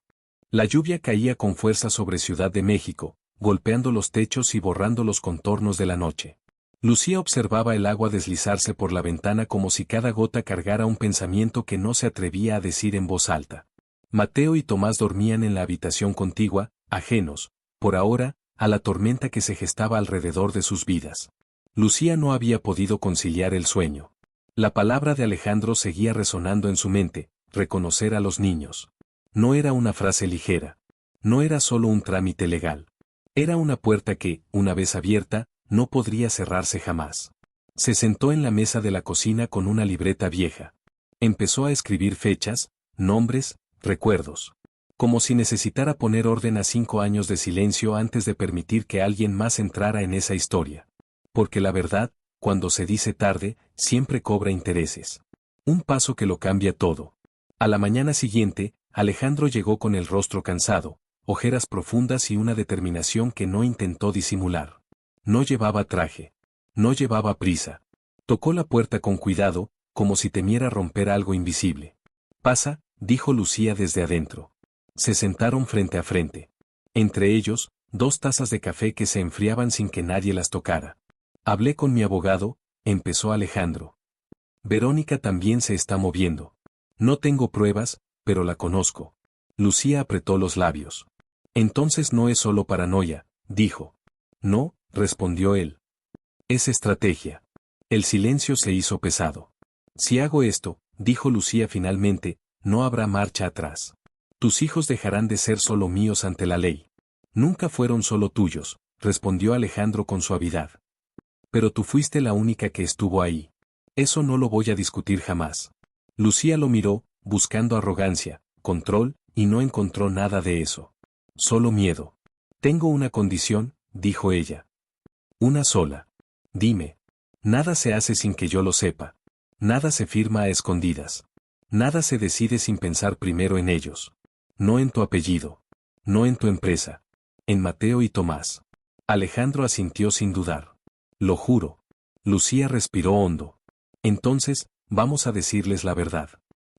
La lluvia caía con fuerza sobre Ciudad de México, golpeando los techos y borrando los contornos de la noche. Lucía observaba el agua deslizarse por la ventana como si cada gota cargara un pensamiento que no se atrevía a decir en voz alta. Mateo y Tomás dormían en la habitación contigua, ajenos, por ahora, a la tormenta que se gestaba alrededor de sus vidas. Lucía no había podido conciliar el sueño. La palabra de Alejandro seguía resonando en su mente: reconocer a los niños. No era una frase ligera. No era solo un trámite legal. Era una puerta que, una vez abierta, no podría cerrarse jamás. Se sentó en la mesa de la cocina con una libreta vieja. Empezó a escribir fechas, nombres, recuerdos. Como si necesitara poner orden a 5 años de silencio antes de permitir que alguien más entrara en esa historia. Porque la verdad, cuando se dice tarde, siempre cobra intereses. Un paso que lo cambia todo. A la mañana siguiente, Alejandro llegó con el rostro cansado, ojeras profundas y una determinación que no intentó disimular. No llevaba traje. No llevaba prisa. Tocó la puerta con cuidado, como si temiera romper algo invisible. «Pasa», dijo Lucía desde adentro. Se sentaron frente a frente. Entre ellos, 2 tazas de café que se enfriaban sin que nadie las tocara. «Hablé con mi abogado», empezó Alejandro. «Verónica también se está moviendo. No tengo pruebas, pero la conozco». Lucía apretó los labios. «Entonces no es solo paranoia», dijo. «No», respondió él. «Es estrategia». El silencio se hizo pesado. «Si hago esto», dijo Lucía finalmente, «no habrá marcha atrás. Tus hijos dejarán de ser solo míos ante la ley». «Nunca fueron solo tuyos», respondió Alejandro con suavidad. «Pero tú fuiste la única que estuvo ahí. Eso no lo voy a discutir jamás». Lucía lo miró, buscando arrogancia, control, y no encontró nada de eso. Solo miedo. «Tengo una condición», dijo ella. «Una sola. Dime. Nada se hace sin que yo lo sepa. Nada se firma a escondidas. Nada se decide sin pensar primero en ellos. No en tu apellido. No en tu empresa. En Mateo y Tomás». Alejandro asintió sin dudar. «Lo juro». Lucía respiró hondo. «Entonces, vamos a decirles la verdad».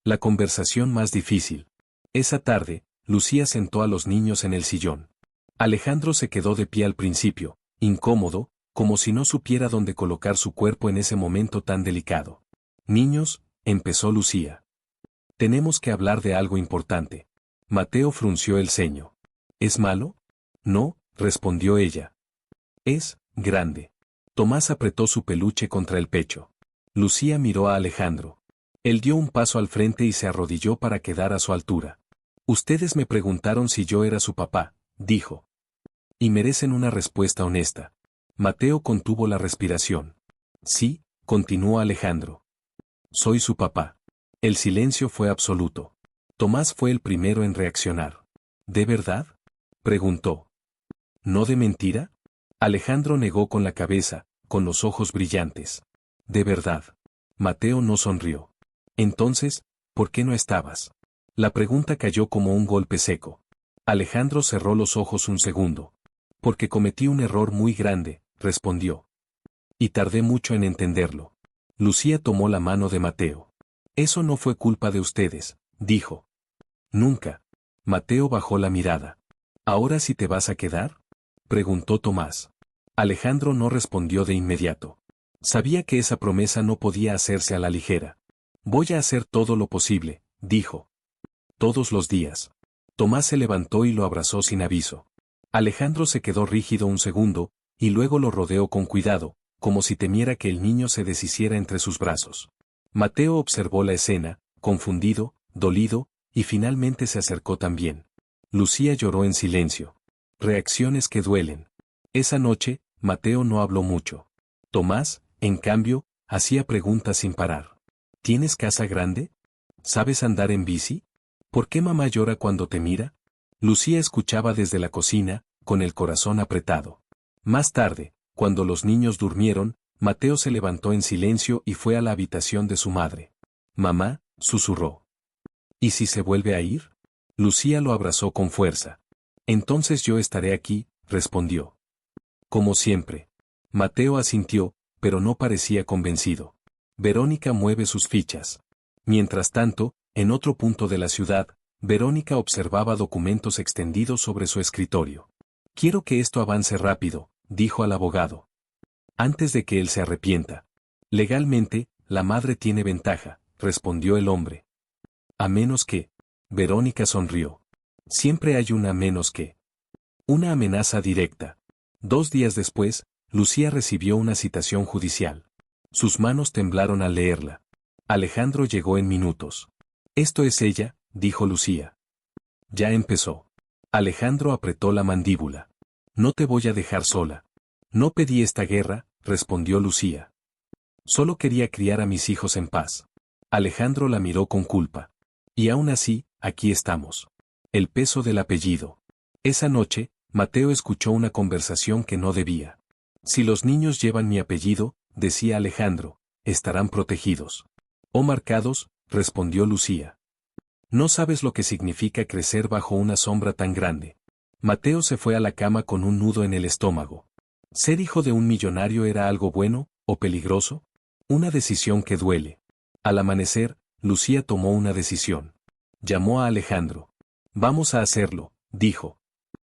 La conversación más difícil. Esa tarde, Lucía sentó a los niños en el sillón. Alejandro se quedó de pie al principio, incómodo, como si no supiera dónde colocar su cuerpo en ese momento tan delicado. «Niños», empezó Lucía. «Tenemos que hablar de algo importante». Mateo frunció el ceño. «¿Es malo?» «No», respondió ella. «Es grande». Tomás apretó su peluche contra el pecho. Lucía miró a Alejandro. Él dio un paso al frente y se arrodilló para quedar a su altura. «Ustedes me preguntaron si yo era su papá», dijo. «Y merecen una respuesta honesta». Mateo contuvo la respiración. «Sí», continuó Alejandro. «Soy su papá». El silencio fue absoluto. Tomás fue el primero en reaccionar. «¿De verdad?», preguntó. «¿No de mentira?». Alejandro negó con la cabeza, con los ojos brillantes. «De verdad». Mateo no sonrió. «Entonces, ¿por qué no estabas?». La pregunta cayó como un golpe seco. Alejandro cerró los ojos un segundo. «Porque cometí un error muy grande», respondió. «Y tardé mucho en entenderlo». Lucía tomó la mano de Mateo. «Eso no fue culpa de ustedes», dijo. «Nunca». Mateo bajó la mirada. «¿Ahora sí te vas a quedar?», preguntó Tomás. Alejandro no respondió de inmediato. Sabía que esa promesa no podía hacerse a la ligera. «Voy a hacer todo lo posible», dijo. «Todos los días». Tomás se levantó y lo abrazó sin aviso. Alejandro se quedó rígido un segundo, y luego lo rodeó con cuidado, como si temiera que el niño se deshiciera entre sus brazos. Mateo observó la escena, confundido, dolido, y finalmente se acercó también. Lucía lloró en silencio. Reacciones que duelen. Esa noche, Mateo no habló mucho. Tomás, en cambio, hacía preguntas sin parar. ¿Tienes casa grande? ¿Sabes andar en bici? ¿Por qué mamá llora cuando te mira? Lucía escuchaba desde la cocina, con el corazón apretado. Más tarde, cuando los niños durmieron, Mateo se levantó en silencio y fue a la habitación de su madre. Mamá, susurró. ¿Y si se vuelve a ir? Lucía lo abrazó con fuerza. Entonces yo estaré aquí, respondió. Como siempre. Mateo asintió, pero no parecía convencido. Verónica mueve sus fichas. Mientras tanto, en otro punto de la ciudad, Verónica observaba documentos extendidos sobre su escritorio. Quiero que esto avance rápido, dijo al abogado. Antes de que él se arrepienta. Legalmente, la madre tiene ventaja, respondió el hombre. A menos que. Verónica sonrió. Siempre hay una menos que. Una amenaza directa. 2 días después, Lucía recibió una citación judicial. Sus manos temblaron al leerla. Alejandro llegó en minutos. Esto es ella, dijo Lucía. Ya empezó. Alejandro apretó la mandíbula. No te voy a dejar sola. No pedí esta guerra, respondió Lucía. Solo quería criar a mis hijos en paz. Alejandro la miró con culpa. Y aún así, aquí estamos. El peso del apellido. Esa noche, Mateo escuchó una conversación que no debía. Si los niños llevan mi apellido, decía Alejandro, estarán protegidos. O marcados, respondió Lucía. No sabes lo que significa crecer bajo una sombra tan grande. Mateo se fue a la cama con un nudo en el estómago. ¿Ser hijo de un millonario era algo bueno, o peligroso? Una decisión que duele. Al amanecer, Lucía tomó una decisión. Llamó a Alejandro. Vamos a hacerlo, dijo.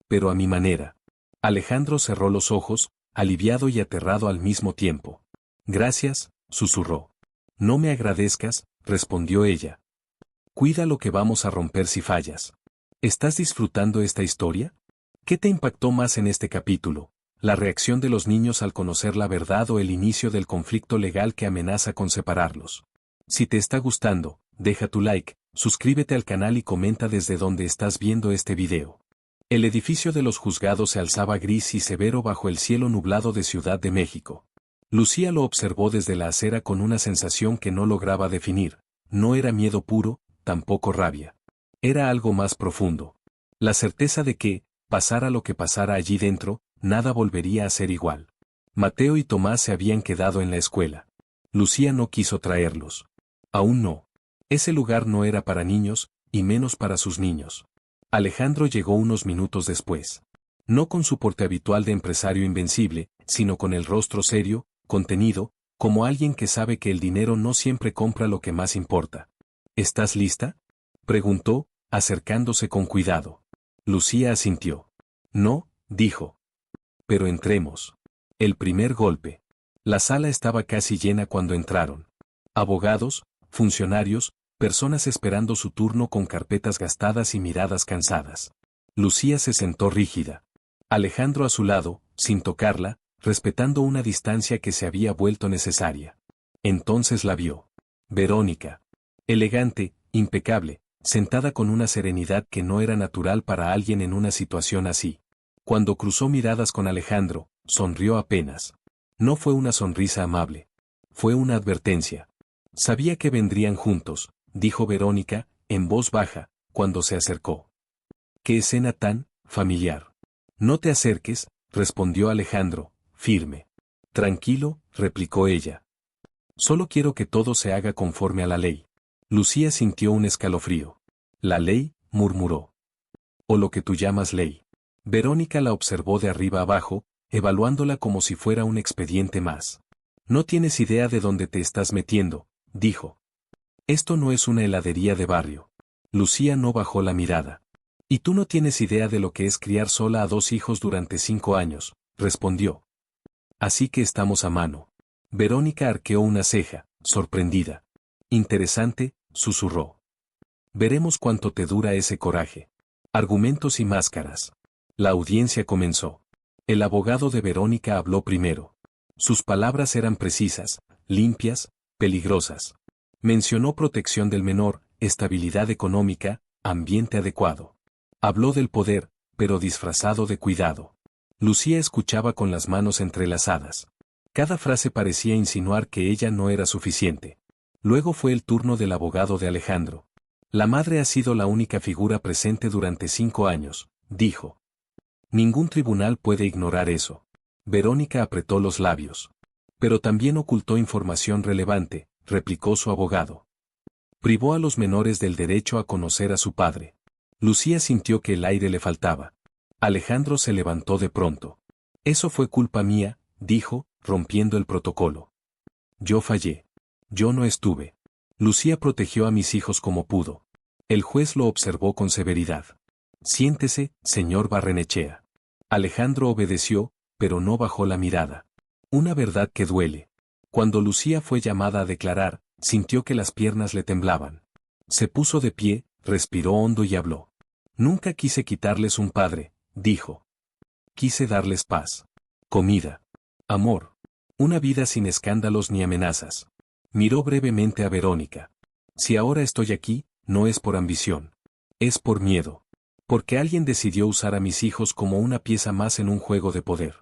Pero a mi manera. Alejandro cerró los ojos, aliviado y aterrado al mismo tiempo. Gracias, susurró. No me agradezcas, respondió ella. Cuida lo que vamos a romper si fallas. ¿Estás disfrutando esta historia? ¿Qué te impactó más en este capítulo? ¿La reacción de los niños al conocer la verdad o el inicio del conflicto legal que amenaza con separarlos? Si te está gustando, deja tu like, suscríbete al canal y comenta desde donde estás viendo este video. El edificio de los juzgados se alzaba gris y severo bajo el cielo nublado de Ciudad de México. Lucía lo observó desde la acera con una sensación que no lograba definir. No era miedo puro, tampoco rabia. Era algo más profundo. La certeza de que, pasara lo que pasara allí dentro, nada volvería a ser igual. Mateo y Tomás se habían quedado en la escuela. Lucía no quiso traerlos. Aún no. Ese lugar no era para niños, y menos para sus niños. Alejandro llegó unos minutos después. No con su porte habitual de empresario invencible, sino con el rostro serio, contenido, como alguien que sabe que el dinero no siempre compra lo que más importa. ¿Estás lista?, preguntó, acercándose con cuidado. Lucía asintió. No, dijo. Pero entremos. El primer golpe. La sala estaba casi llena cuando entraron. Abogados, funcionarios, personas esperando su turno con carpetas gastadas y miradas cansadas. Lucía se sentó rígida. Alejandro a su lado, sin tocarla, respetando una distancia que se había vuelto necesaria. Entonces la vio. Verónica. Elegante, impecable, sentada con una serenidad que no era natural para alguien en una situación así. Cuando cruzó miradas con Alejandro, sonrió apenas. No fue una sonrisa amable. Fue una advertencia. Sabía que vendrían juntos, dijo Verónica, en voz baja, cuando se acercó. ¡Qué escena tan familiar! No te acerques, respondió Alejandro, firme. Tranquilo, replicó ella. Solo quiero que todo se haga conforme a la ley. Lucía sintió un escalofrío. La ley, murmuró. O lo que tú llamas ley. Verónica la observó de arriba abajo, evaluándola como si fuera un expediente más. No tienes idea de dónde te estás metiendo, dijo. Esto no es una heladería de barrio. Lucía no bajó la mirada. Y tú no tienes idea de lo que es criar sola a 2 hijos durante 5 años, respondió. Así que estamos a mano. Verónica arqueó una ceja, sorprendida. Interesante, susurró. Veremos cuánto te dura ese coraje. Argumentos y máscaras. La audiencia comenzó. El abogado de Verónica habló primero. Sus palabras eran precisas, limpias, peligrosas. Mencionó protección del menor, estabilidad económica, ambiente adecuado. Habló del poder, pero disfrazado de cuidado. Lucía escuchaba con las manos entrelazadas. Cada frase parecía insinuar que ella no era suficiente. Luego fue el turno del abogado de Alejandro. La madre ha sido la única figura presente durante 5 años, dijo. Ningún tribunal puede ignorar eso. Verónica apretó los labios. Pero también ocultó información relevante, replicó su abogado. Privó a los menores del derecho a conocer a su padre. Lucía sintió que el aire le faltaba. Alejandro se levantó de pronto. Eso fue culpa mía, dijo, rompiendo el protocolo. Yo fallé. Yo no estuve. Lucía protegió a mis hijos como pudo. El juez lo observó con severidad. Siéntese, señor Barrenechea. Alejandro obedeció, pero no bajó la mirada. Una verdad que duele. Cuando Lucía fue llamada a declarar, sintió que las piernas le temblaban. Se puso de pie, respiró hondo y habló. Nunca quise quitarles un padre, dijo. Quise darles paz. Comida. Amor. Una vida sin escándalos ni amenazas. Miró brevemente a Verónica. Si ahora estoy aquí, no es por ambición. Es por miedo. Porque alguien decidió usar a mis hijos como una pieza más en un juego de poder.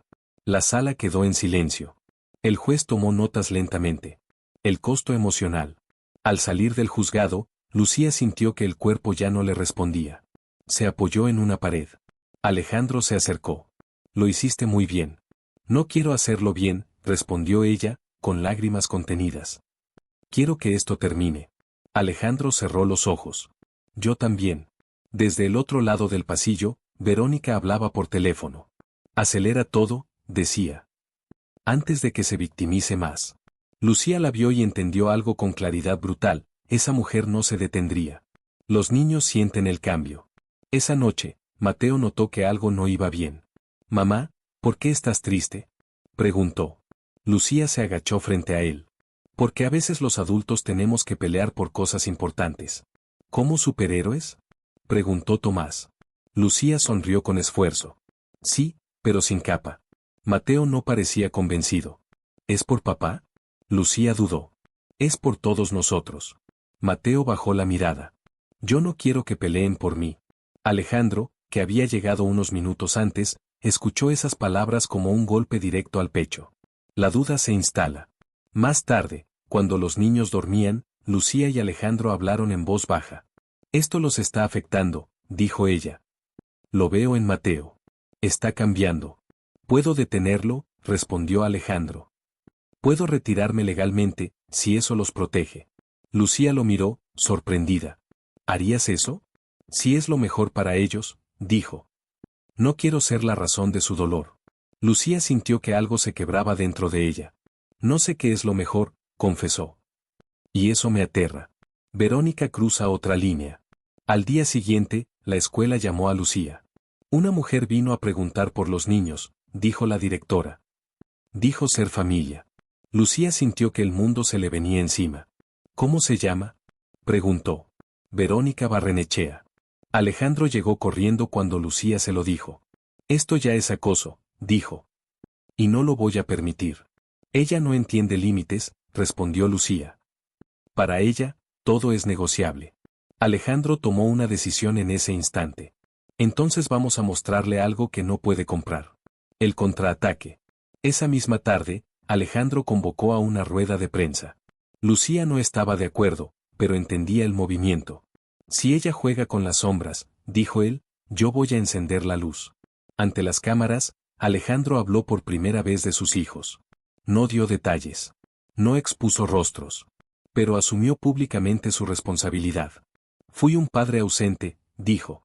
La sala quedó en silencio. El juez tomó notas lentamente. El costo emocional. Al salir del juzgado, Lucía sintió que el cuerpo ya no le respondía. Se apoyó en una pared. Alejandro se acercó. Lo hiciste muy bien. No quiero hacerlo bien, respondió ella, con lágrimas contenidas. Quiero que esto termine. Alejandro cerró los ojos. Yo también. Desde el otro lado del pasillo, Verónica hablaba por teléfono. Acelera todo, decía. Antes de que se victimice más. Lucía la vio y entendió algo con claridad brutal, esa mujer no se detendría. Los niños sienten el cambio. Esa noche, Mateo notó que algo no iba bien. Mamá, ¿por qué estás triste? Preguntó. Lucía se agachó frente a él. Porque a veces los adultos tenemos que pelear por cosas importantes. ¿Cómo superhéroes? Preguntó Tomás. Lucía sonrió con esfuerzo. Sí, pero sin capa. Mateo no parecía convencido. ¿Es por papá? Lucía dudó. Es por todos nosotros. Mateo bajó la mirada. Yo no quiero que peleen por mí. Alejandro, que había llegado unos minutos antes, escuchó esas palabras como un golpe directo al pecho. La duda se instala. Más tarde, cuando los niños dormían, Lucía y Alejandro hablaron en voz baja. Esto los está afectando, dijo ella. Lo veo en Mateo. Está cambiando. ¿Puedo detenerlo? Respondió Alejandro. Puedo retirarme legalmente, si eso los protege. Lucía lo miró, sorprendida. ¿Harías eso? Si es lo mejor para ellos, dijo. No quiero ser la razón de su dolor. Lucía sintió que algo se quebraba dentro de ella. No sé qué es lo mejor, confesó. Y eso me aterra. Verónica cruza otra línea. Al día siguiente, la escuela llamó a Lucía. Una mujer vino a preguntar por los niños, dijo la directora. Dijo ser familia. Lucía sintió que el mundo se le venía encima. ¿Cómo se llama? Preguntó. Verónica Barrenechea. Alejandro llegó corriendo cuando Lucía se lo dijo. Esto ya es acoso, dijo. Y no lo voy a permitir. Ella no entiende límites, respondió Lucía. Para ella, todo es negociable. Alejandro tomó una decisión en ese instante. Entonces vamos a mostrarle algo que no puede comprar. El contraataque. Esa misma tarde, Alejandro convocó a una rueda de prensa. Lucía no estaba de acuerdo, pero entendía el movimiento. Si ella juega con las sombras, dijo él, yo voy a encender la luz. Ante las cámaras, Alejandro habló por primera vez de sus hijos. No dio detalles. No expuso rostros. Pero asumió públicamente su responsabilidad. Fui un padre ausente, dijo.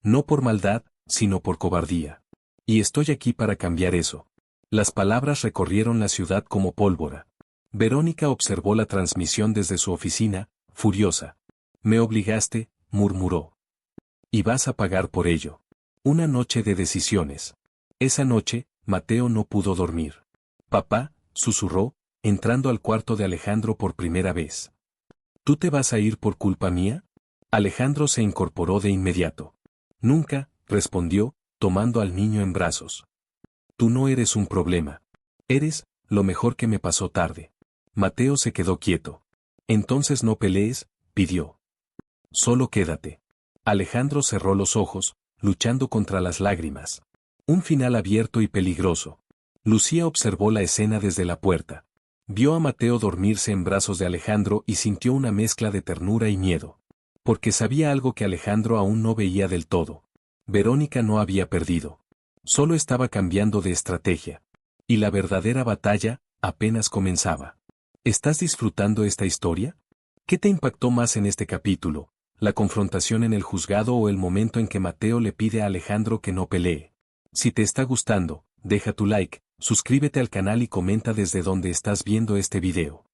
No por maldad, sino por cobardía. Y estoy aquí para cambiar eso. Las palabras recorrieron la ciudad como pólvora. Verónica observó la transmisión desde su oficina, furiosa. Me obligaste, murmuró. Y vas a pagar por ello. Una noche de decisiones. Esa noche, Mateo no pudo dormir. Papá, susurró, entrando al cuarto de Alejandro por primera vez. ¿Tú te vas a ir por culpa mía? Alejandro se incorporó de inmediato. Nunca, respondió, tomando al niño en brazos. Tú no eres un problema. Eres, lo mejor que me pasó tarde. Mateo se quedó quieto. Entonces no pelees, pidió. Solo quédate. Alejandro cerró los ojos, luchando contra las lágrimas. Un final abierto y peligroso. Lucía observó la escena desde la puerta. Vio a Mateo dormirse en brazos de Alejandro y sintió una mezcla de ternura y miedo. Porque sabía algo que Alejandro aún no veía del todo. Verónica no había perdido. Solo estaba cambiando de estrategia. Y la verdadera batalla apenas comenzaba. ¿Estás disfrutando esta historia? ¿Qué te impactó más en este capítulo? ¿La confrontación en el juzgado o el momento en que Mateo le pide a Alejandro que no pelee? Si te está gustando, deja tu like, suscríbete al canal y comenta desde donde estás viendo este video.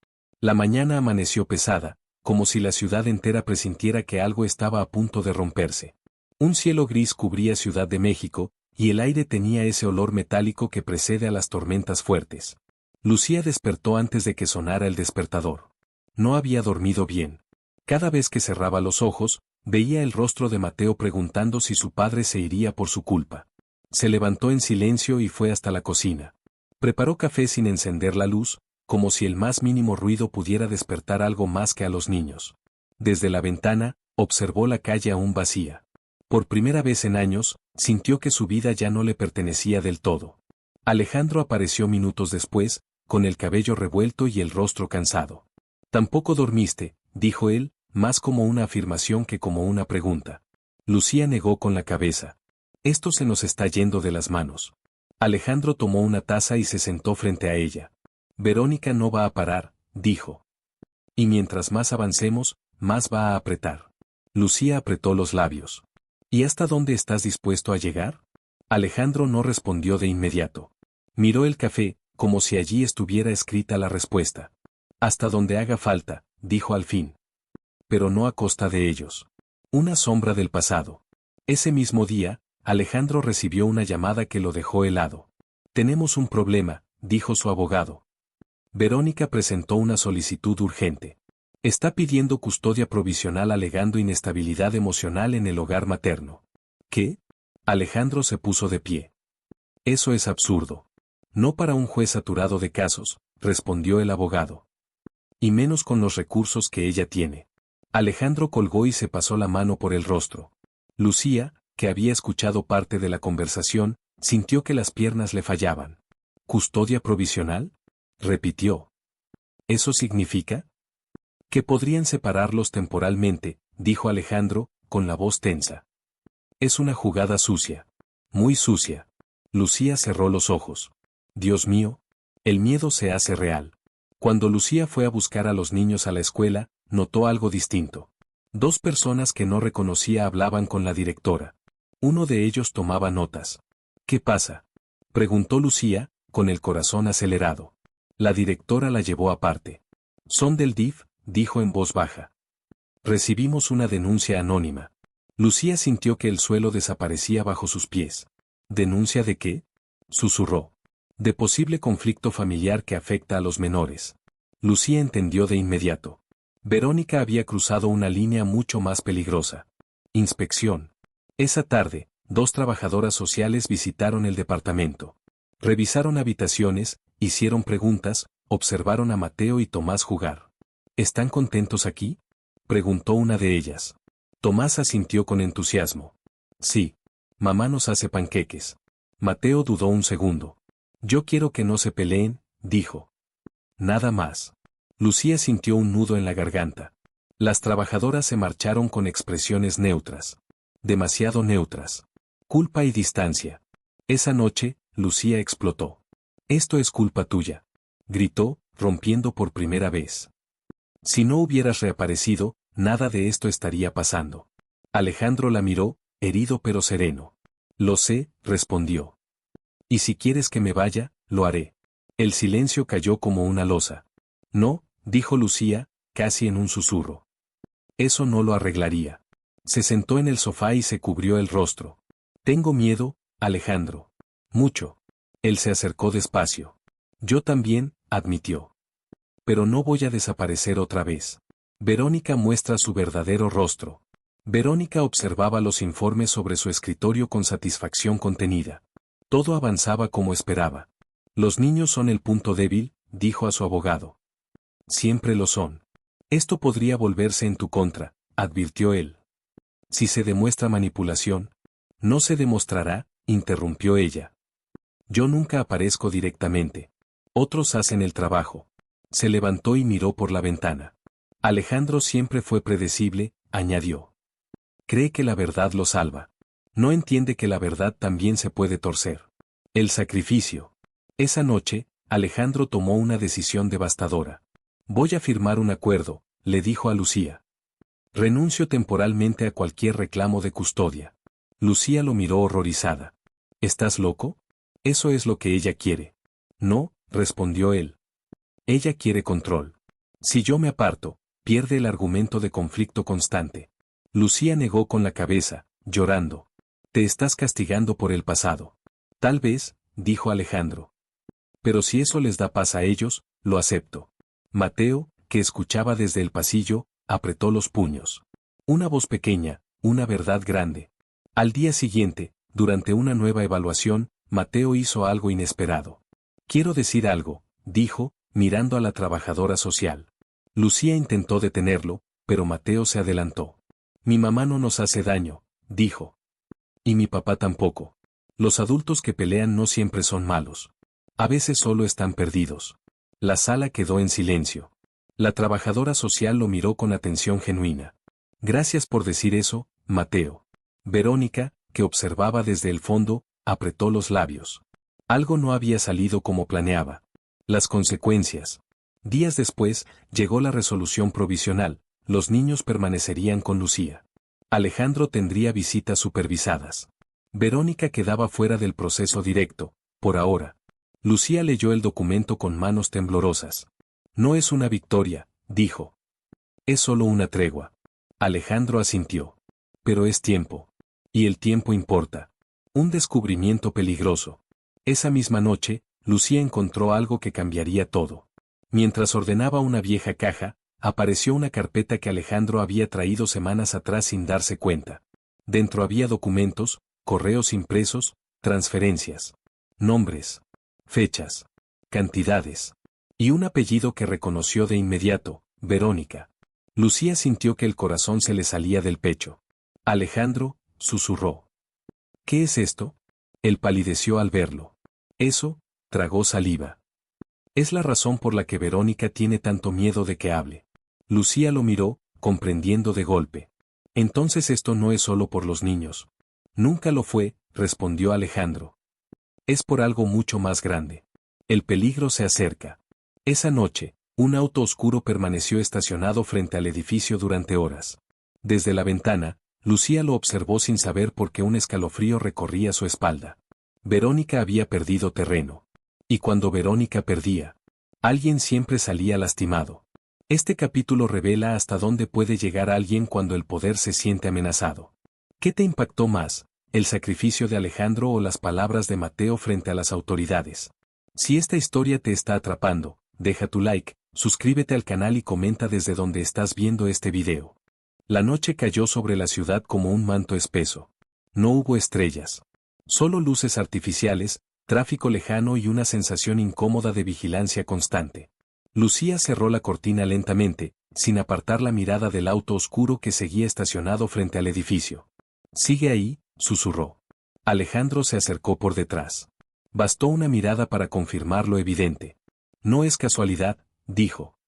La mañana amaneció pesada, como si la ciudad entera presintiera que algo estaba a punto de romperse. Un cielo gris cubría Ciudad de México, y el aire tenía ese olor metálico que precede a las tormentas fuertes. Lucía despertó antes de que sonara el despertador. No había dormido bien. Cada vez que cerraba los ojos, veía el rostro de Mateo preguntando si su padre se iría por su culpa. Se levantó en silencio y fue hasta la cocina. Preparó café sin encender la luz, como si el más mínimo ruido pudiera despertar algo más que a los niños. Desde la ventana, observó la calle aún vacía. Por primera vez en años, sintió que su vida ya no le pertenecía del todo. Alejandro apareció minutos después, con el cabello revuelto y el rostro cansado. «Tampoco dormiste», dijo él, más como una afirmación que como una pregunta. Lucía negó con la cabeza. «Esto se nos está yendo de las manos». Alejandro tomó una taza y se sentó frente a ella. «Verónica no va a parar», dijo. «Y mientras más avancemos, más va a apretar». Lucía apretó los labios. «¿Y hasta dónde estás dispuesto a llegar?». Alejandro no respondió de inmediato. Miró el café, como si allí estuviera escrita la respuesta. «Hasta donde haga falta», dijo al fin. «Pero no a costa de ellos». Una sombra del pasado. Ese mismo día, Alejandro recibió una llamada que lo dejó helado. «Tenemos un problema», dijo su abogado. Verónica presentó una solicitud urgente. Está pidiendo custodia provisional alegando inestabilidad emocional en el hogar materno. ¿Qué? Alejandro se puso de pie. Eso es absurdo. No para un juez saturado de casos, respondió el abogado. Y menos con los recursos que ella tiene. Alejandro colgó y se pasó la mano por el rostro. Lucía, que había escuchado parte de la conversación, sintió que las piernas le fallaban. ¿Custodia provisional?, repitió. ¿Eso significa? Que podrían separarlos temporalmente, dijo Alejandro, con la voz tensa. Es una jugada sucia. Muy sucia. Lucía cerró los ojos. Dios mío. El miedo se hace real. Cuando Lucía fue a buscar a los niños a la escuela, notó algo distinto. Dos personas que no reconocía hablaban con la directora. Uno de ellos tomaba notas. ¿Qué pasa?, preguntó Lucía, con el corazón acelerado. La directora la llevó aparte. Son del DIF, dijo en voz baja. Recibimos una denuncia anónima. Lucía sintió que el suelo desaparecía bajo sus pies. ¿Denuncia de qué?, susurró. De posible conflicto familiar que afecta a los menores. Lucía entendió de inmediato. Verónica había cruzado una línea mucho más peligrosa. Inspección. Esa tarde, dos trabajadoras sociales visitaron el departamento. Revisaron habitaciones, hicieron preguntas, observaron a Mateo y Tomás jugar. ¿Están contentos aquí?, preguntó una de ellas. Tomás asintió con entusiasmo. Sí. Mamá nos hace panqueques. Mateo dudó un segundo. Yo quiero que no se peleen, dijo. Nada más. Lucía sintió un nudo en la garganta. Las trabajadoras se marcharon con expresiones neutras. Demasiado neutras. Culpa y distancia. Esa noche, Lucía explotó. Esto es culpa tuya, gritó, rompiendo por primera vez. Si no hubieras reaparecido, nada de esto estaría pasando. Alejandro la miró, herido pero sereno. Lo sé, respondió. Y si quieres que me vaya, lo haré. El silencio cayó como una losa. No, dijo Lucía, casi en un susurro. Eso no lo arreglaría. Se sentó en el sofá y se cubrió el rostro. Tengo miedo, Alejandro. Mucho. Él se acercó despacio. Yo también, admitió. Pero no voy a desaparecer otra vez. Verónica muestra su verdadero rostro. Verónica observaba los informes sobre su escritorio con satisfacción contenida. Todo avanzaba como esperaba. Los niños son el punto débil, dijo a su abogado. Siempre lo son. Esto podría volverse en tu contra, advirtió él. Si se demuestra manipulación. No se demostrará, interrumpió ella. Yo nunca aparezco directamente. Otros hacen el trabajo. Se levantó y miró por la ventana. Alejandro siempre fue predecible, añadió. Cree que la verdad lo salva. No entiende que la verdad también se puede torcer. El sacrificio. Esa noche, Alejandro tomó una decisión devastadora. Voy a firmar un acuerdo, le dijo a Lucía. Renuncio temporalmente a cualquier reclamo de custodia. Lucía lo miró horrorizada. ¿Estás loco? Eso es lo que ella quiere. No, respondió él. Ella quiere control. Si yo me aparto, pierde el argumento de conflicto constante. Lucía negó con la cabeza, llorando. Te estás castigando por el pasado. Tal vez, dijo Alejandro. Pero si eso les da paz a ellos, lo acepto. Mateo, que escuchaba desde el pasillo, apretó los puños. Una voz pequeña, una verdad grande. Al día siguiente, durante una nueva evaluación, Mateo hizo algo inesperado. Quiero decir algo, dijo, mirando a la trabajadora social. Lucía intentó detenerlo, pero Mateo se adelantó. Mi mamá no nos hace daño, dijo. Y mi papá tampoco. Los adultos que pelean no siempre son malos. A veces solo están perdidos. La sala quedó en silencio. La trabajadora social lo miró con atención genuina. Gracias por decir eso, Mateo. Verónica, que observaba desde el fondo, apretó los labios. Algo no había salido como planeaba. Las consecuencias. Días después, llegó la resolución provisional. Los niños permanecerían con Lucía. Alejandro tendría visitas supervisadas. Verónica quedaba fuera del proceso directo, por ahora. Lucía leyó el documento con manos temblorosas. No es una victoria, dijo. Es solo una tregua. Alejandro asintió. Pero es tiempo. Y el tiempo importa. Un descubrimiento peligroso. Esa misma noche, Lucía encontró algo que cambiaría todo. Mientras ordenaba una vieja caja, apareció una carpeta que Alejandro había traído semanas atrás sin darse cuenta. Dentro había documentos, correos impresos, transferencias, nombres, fechas, cantidades, y un apellido que reconoció de inmediato, Verónica. Lucía sintió que el corazón se le salía del pecho. Alejandro, susurró. ¿Qué es esto? Él palideció al verlo. Eso, tragó saliva. Es la razón por la que Verónica tiene tanto miedo de que hable. Lucía lo miró, comprendiendo de golpe. Entonces esto no es solo por los niños. Nunca lo fue, respondió Alejandro. Es por algo mucho más grande. El peligro se acerca. Esa noche, un auto oscuro permaneció estacionado frente al edificio durante horas. Desde la ventana, Lucía lo observó sin saber por qué un escalofrío recorría su espalda. Verónica había perdido terreno. Y cuando Verónica perdía, alguien siempre salía lastimado. Este capítulo revela hasta dónde puede llegar alguien cuando el poder se siente amenazado. ¿Qué te impactó más, el sacrificio de Alejandro o las palabras de Mateo frente a las autoridades? Si esta historia te está atrapando, deja tu like, suscríbete al canal y comenta desde donde estás viendo este video. La noche cayó sobre la ciudad como un manto espeso. No hubo estrellas. Solo luces artificiales, tráfico lejano y una sensación incómoda de vigilancia constante. Lucía cerró la cortina lentamente, sin apartar la mirada del auto oscuro que seguía estacionado frente al edificio. «Sigue ahí», susurró. Alejandro se acercó por detrás. Bastó una mirada para confirmar lo evidente. «No es casualidad», dijo.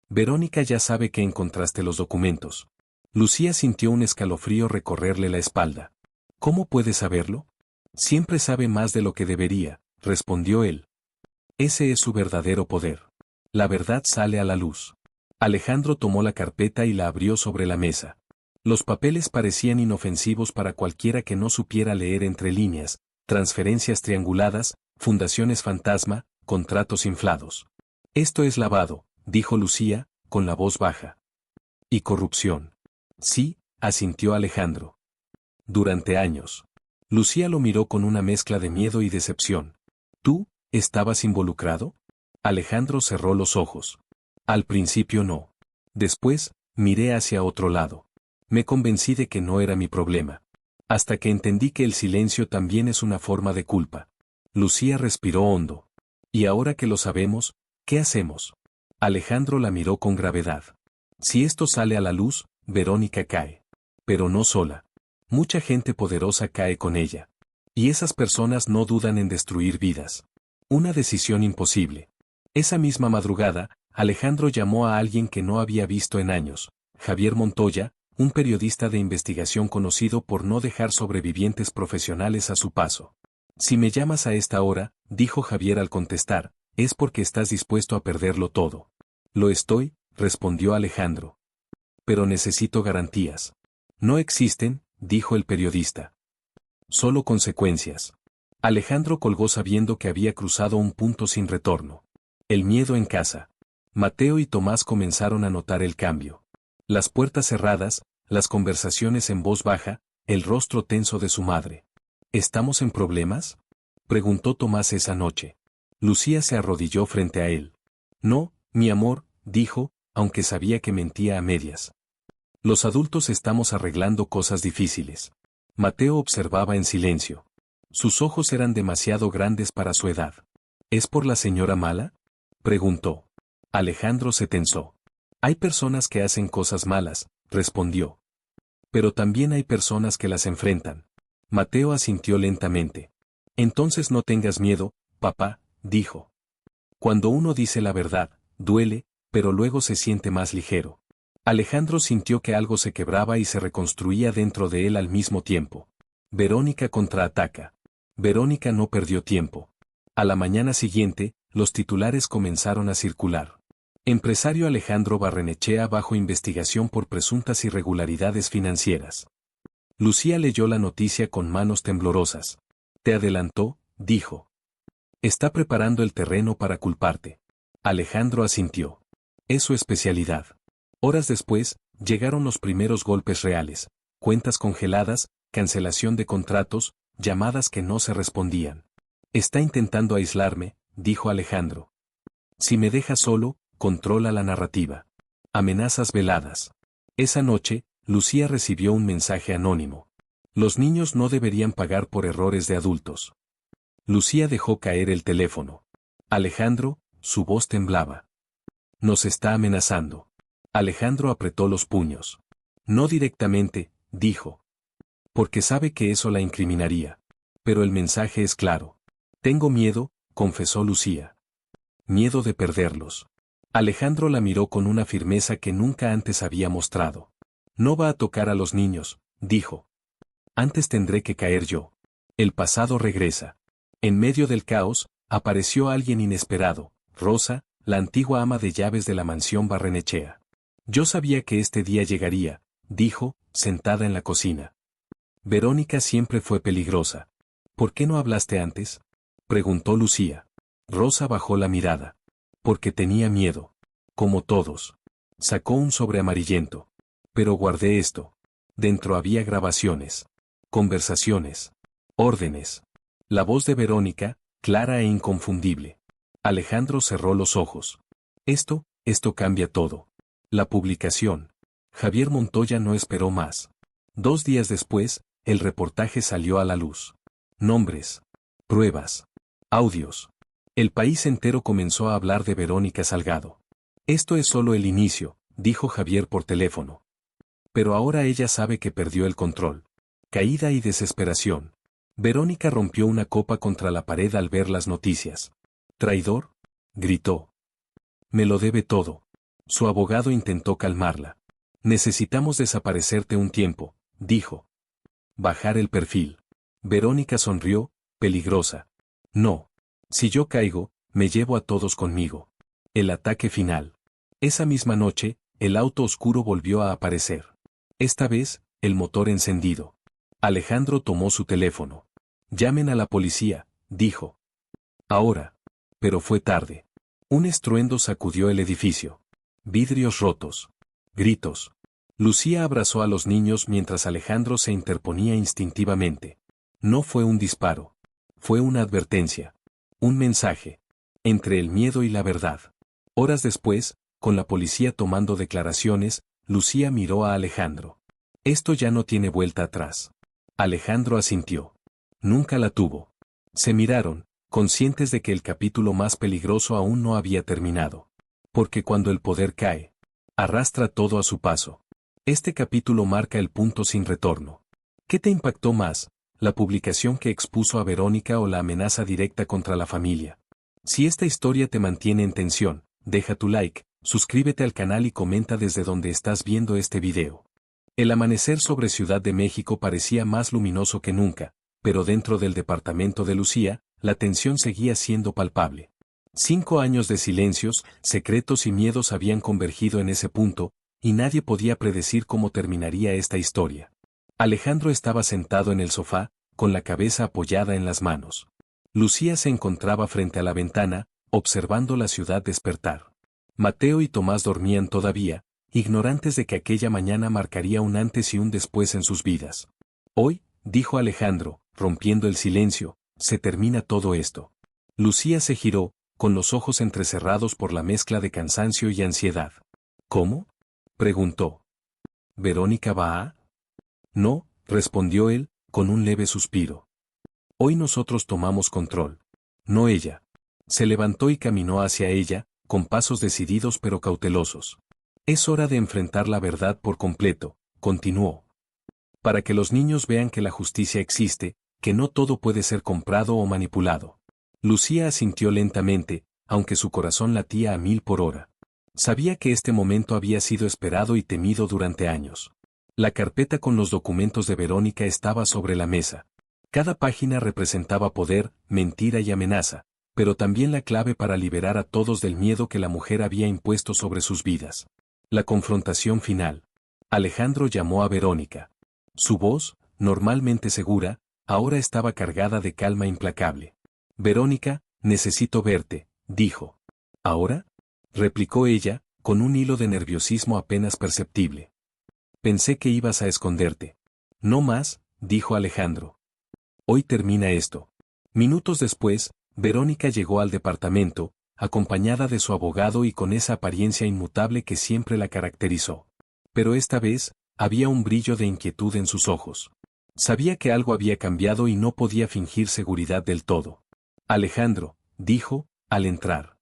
«Verónica ya sabe que encontraste los documentos». Lucía sintió un escalofrío recorrerle la espalda. «¿Cómo puede saberlo?» «Siempre sabe más de lo que debería», respondió él. «Ese es su verdadero poder. La verdad sale a la luz». Alejandro tomó la carpeta y la abrió sobre la mesa. Los papeles parecían inofensivos para cualquiera que no supiera leer entre líneas, transferencias trianguladas, fundaciones fantasma, contratos inflados. «Esto es lavado», dijo Lucía, con la voz baja. «Y corrupción». «Sí», asintió Alejandro. «Durante años». Lucía lo miró con una mezcla de miedo y decepción. «¿Tú, estabas involucrado?» Alejandro cerró los ojos. «Al principio no. Después, miré hacia otro lado. Me convencí de que no era mi problema. Hasta que entendí que el silencio también es una forma de culpa». Lucía respiró hondo. «Y ahora que lo sabemos, ¿qué hacemos?» Alejandro la miró con gravedad. «Si esto sale a la luz, Verónica cae. Pero no sola. Mucha gente poderosa cae con ella. Y esas personas no dudan en destruir vidas. Una decisión imposible. Esa misma madrugada, Alejandro llamó a alguien que no había visto en años, Javier Montoya, un periodista de investigación conocido por no dejar sobrevivientes profesionales a su paso. Si me llamas a esta hora, dijo Javier al contestar, es porque estás dispuesto a perderlo todo. Lo estoy, respondió Alejandro. Pero necesito garantías. No existen, dijo el periodista. Solo consecuencias. Alejandro colgó sabiendo que había cruzado un punto sin retorno. El miedo en casa. Mateo y Tomás comenzaron a notar el cambio. Las puertas cerradas, las conversaciones en voz baja, el rostro tenso de su madre. ¿Estamos en problemas?, preguntó Tomás esa noche. Lucía se arrodilló frente a él. No, mi amor, dijo, aunque sabía que mentía a medias. Los adultos estamos arreglando cosas difíciles. Mateo observaba en silencio. Sus ojos eran demasiado grandes para su edad. ¿Es por la señora mala?, preguntó. Alejandro se tensó. Hay personas que hacen cosas malas, respondió. Pero también hay personas que las enfrentan. Mateo asintió lentamente. Entonces no tengas miedo, papá, dijo. Cuando uno dice la verdad, duele, pero luego se siente más ligero. Alejandro sintió que algo se quebraba y se reconstruía dentro de él al mismo tiempo. Verónica contraataca. Verónica no perdió tiempo. A la mañana siguiente, los titulares comenzaron a circular. Empresario Alejandro Barrenechea bajo investigación por presuntas irregularidades financieras. Lucía leyó la noticia con manos temblorosas. Te adelantó, dijo. Está preparando el terreno para culparte. Alejandro asintió. Es su especialidad. Horas después, llegaron los primeros golpes reales. Cuentas congeladas, cancelación de contratos, llamadas que no se respondían. Está intentando aislarme, dijo Alejandro. Si me deja solo, controla la narrativa. Amenazas veladas. Esa noche, Lucía recibió un mensaje anónimo. Los niños no deberían pagar por errores de adultos. Lucía dejó caer el teléfono. Alejandro, su voz temblaba. Nos está amenazando. Alejandro apretó los puños. No directamente, dijo. Porque sabe que eso la incriminaría. Pero el mensaje es claro. Tengo miedo, confesó Lucía. Miedo de perderlos. Alejandro la miró con una firmeza que nunca antes había mostrado. No va a tocar a los niños, dijo. Antes tendré que caer yo. El pasado regresa. En medio del caos, apareció alguien inesperado, Rosa, la antigua ama de llaves de la mansión Barrenechea. Yo sabía que este día llegaría, dijo, sentada en la cocina. Verónica siempre fue peligrosa. ¿Por qué no hablaste antes?, preguntó Lucía. Rosa bajó la mirada. Porque tenía miedo. Como todos. Sacó un sobre amarillento. Pero guardé esto. Dentro había grabaciones. Conversaciones. Órdenes. La voz de Verónica, clara e inconfundible. Alejandro cerró los ojos. Esto cambia todo. La publicación. Javier Montoya no esperó más. 2 días después, el reportaje salió a la luz. Nombres. Pruebas. Audios. El país entero comenzó a hablar de Verónica Salgado. Esto es solo el inicio, dijo Javier por teléfono. Pero ahora ella sabe que perdió el control. Caída y desesperación. Verónica rompió una copa contra la pared al ver las noticias. ¿Traidor?, gritó. Me lo debe todo. Su abogado intentó calmarla. Necesitamos desaparecerte un tiempo, dijo. Bajar el perfil. Verónica sonrió, peligrosa. No. Si yo caigo, me llevo a todos conmigo. El ataque final. Esa misma noche, el auto oscuro volvió a aparecer. Esta vez, el motor encendido. Alejandro tomó su teléfono. Llamen a la policía, dijo. Ahora. Pero fue tarde. Un estruendo sacudió el edificio. Vidrios rotos. Gritos. Lucía abrazó a los niños mientras Alejandro se interponía instintivamente. No fue un disparo. Fue una advertencia. Un mensaje. Entre el miedo y la verdad. Horas después, con la policía tomando declaraciones, Lucía miró a Alejandro. Esto ya no tiene vuelta atrás. Alejandro asintió. Nunca la tuvo. Se miraron, conscientes de que el capítulo más peligroso aún no había terminado. Porque cuando el poder cae, arrastra todo a su paso. Este capítulo marca el punto sin retorno. ¿Qué te impactó más, la publicación que expuso a Verónica o la amenaza directa contra la familia. Si esta historia te mantiene en tensión, deja tu like, suscríbete al canal y comenta desde donde estás viendo este video. El amanecer sobre Ciudad de México parecía más luminoso que nunca, pero dentro del departamento de Lucía, la tensión seguía siendo palpable. 5 años de silencios, secretos y miedos habían convergido en ese punto, y nadie podía predecir cómo terminaría esta historia. Alejandro estaba sentado en el sofá, con la cabeza apoyada en las manos. Lucía se encontraba frente a la ventana, observando la ciudad despertar. Mateo y Tomás dormían todavía, ignorantes de que aquella mañana marcaría un antes y un después en sus vidas. Hoy, dijo Alejandro, rompiendo el silencio, se termina todo esto. Lucía se giró, con los ojos entrecerrados por la mezcla de cansancio y ansiedad. ¿Cómo? Preguntó. ¿Verónica va a? No, respondió él, con un leve suspiro. Hoy nosotros tomamos control. No ella. Se levantó y caminó hacia ella, con pasos decididos pero cautelosos. Es hora de enfrentar la verdad por completo, continuó. Para que los niños vean que la justicia existe, que no todo puede ser comprado o manipulado. Lucía asintió lentamente, aunque su corazón latía a 1000 por hora. Sabía que este momento había sido esperado y temido durante años. La carpeta con los documentos de Verónica estaba sobre la mesa. Cada página representaba poder, mentira y amenaza, pero también la clave para liberar a todos del miedo que la mujer había impuesto sobre sus vidas. La confrontación final. Alejandro llamó a Verónica. Su voz, normalmente segura, ahora estaba cargada de calma implacable. Verónica, necesito verte, dijo. ¿Ahora? Replicó ella, con un hilo de nerviosismo apenas perceptible. Pensé que ibas a esconderte. No más, dijo Alejandro. Hoy termina esto. Minutos después, Verónica llegó al departamento, acompañada de su abogado y con esa apariencia inmutable que siempre la caracterizó. Pero esta vez, había un brillo de inquietud en sus ojos. Sabía que algo había cambiado y no podía fingir seguridad del todo. Alejandro, dijo, al entrar.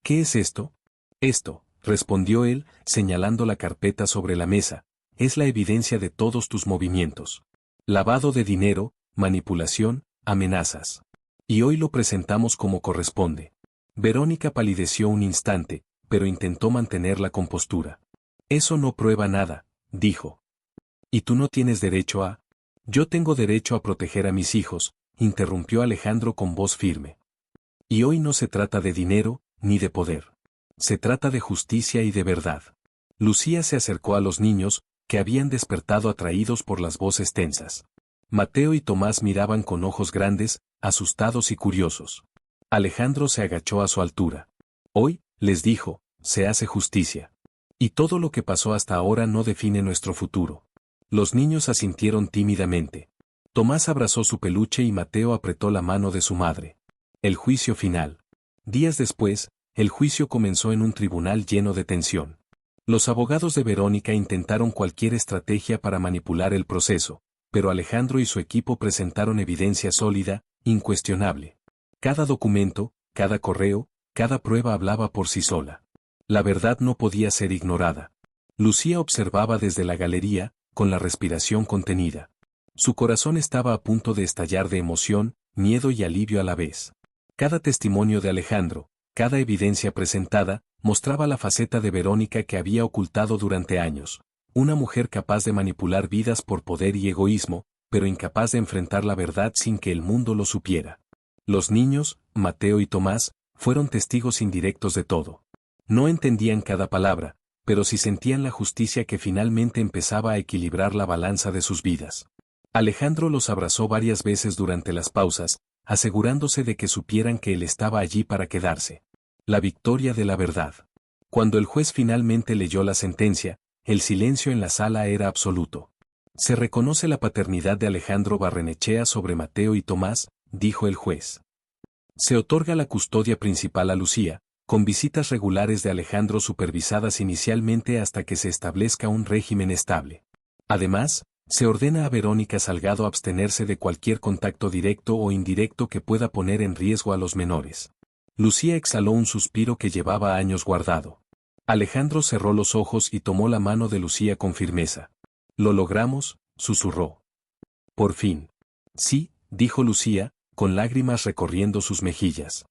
¿Qué es esto? Esto, respondió él, señalando la carpeta sobre la mesa, es la evidencia de todos tus movimientos. Lavado de dinero, manipulación, amenazas. Y hoy lo presentamos como corresponde. Verónica palideció un instante, pero intentó mantener la compostura. Eso no prueba nada, dijo. ¿Y tú no tienes derecho a? Yo tengo derecho a proteger a mis hijos, interrumpió Alejandro con voz firme. Y hoy no se trata de dinero, ni de poder. Se trata de justicia y de verdad. Lucía se acercó a los niños, que habían despertado atraídos por las voces tensas. Mateo y Tomás miraban con ojos grandes, asustados y curiosos. Alejandro se agachó a su altura. Hoy, les dijo, se hace justicia. Y todo lo que pasó hasta ahora no define nuestro futuro. Los niños asintieron tímidamente. Tomás abrazó su peluche y Mateo apretó la mano de su madre. El juicio final. Días después, el juicio comenzó en un tribunal lleno de tensión. Los abogados de Verónica intentaron cualquier estrategia para manipular el proceso, pero Alejandro y su equipo presentaron evidencia sólida, incuestionable. Cada documento, cada correo, cada prueba hablaba por sí sola. La verdad no podía ser ignorada. Lucía observaba desde la galería, con la respiración contenida. Su corazón estaba a punto de estallar de emoción, miedo y alivio a la vez. Cada testimonio de Alejandro, cada evidencia presentada, mostraba la faceta de Verónica que había ocultado durante años. Una mujer capaz de manipular vidas por poder y egoísmo, pero incapaz de enfrentar la verdad sin que el mundo lo supiera. Los niños, Mateo y Tomás, fueron testigos indirectos de todo. No entendían cada palabra, pero sí sentían la justicia que finalmente empezaba a equilibrar la balanza de sus vidas. Alejandro los abrazó varias veces durante las pausas, asegurándose de que supieran que él estaba allí para quedarse. La victoria de la verdad. Cuando el juez finalmente leyó la sentencia, el silencio en la sala era absoluto. Se reconoce la paternidad de Alejandro Barrenechea sobre Mateo y Tomás, dijo el juez. Se otorga la custodia principal a Lucía, con visitas regulares de Alejandro supervisadas inicialmente hasta que se establezca un régimen estable. Además, se ordena a Verónica Salgado abstenerse de cualquier contacto directo o indirecto que pueda poner en riesgo a los menores. Lucía exhaló un suspiro que llevaba años guardado. Alejandro cerró los ojos y tomó la mano de Lucía con firmeza. Lo logramos, susurró. Por fin. Sí, dijo Lucía, con lágrimas recorriendo sus mejillas.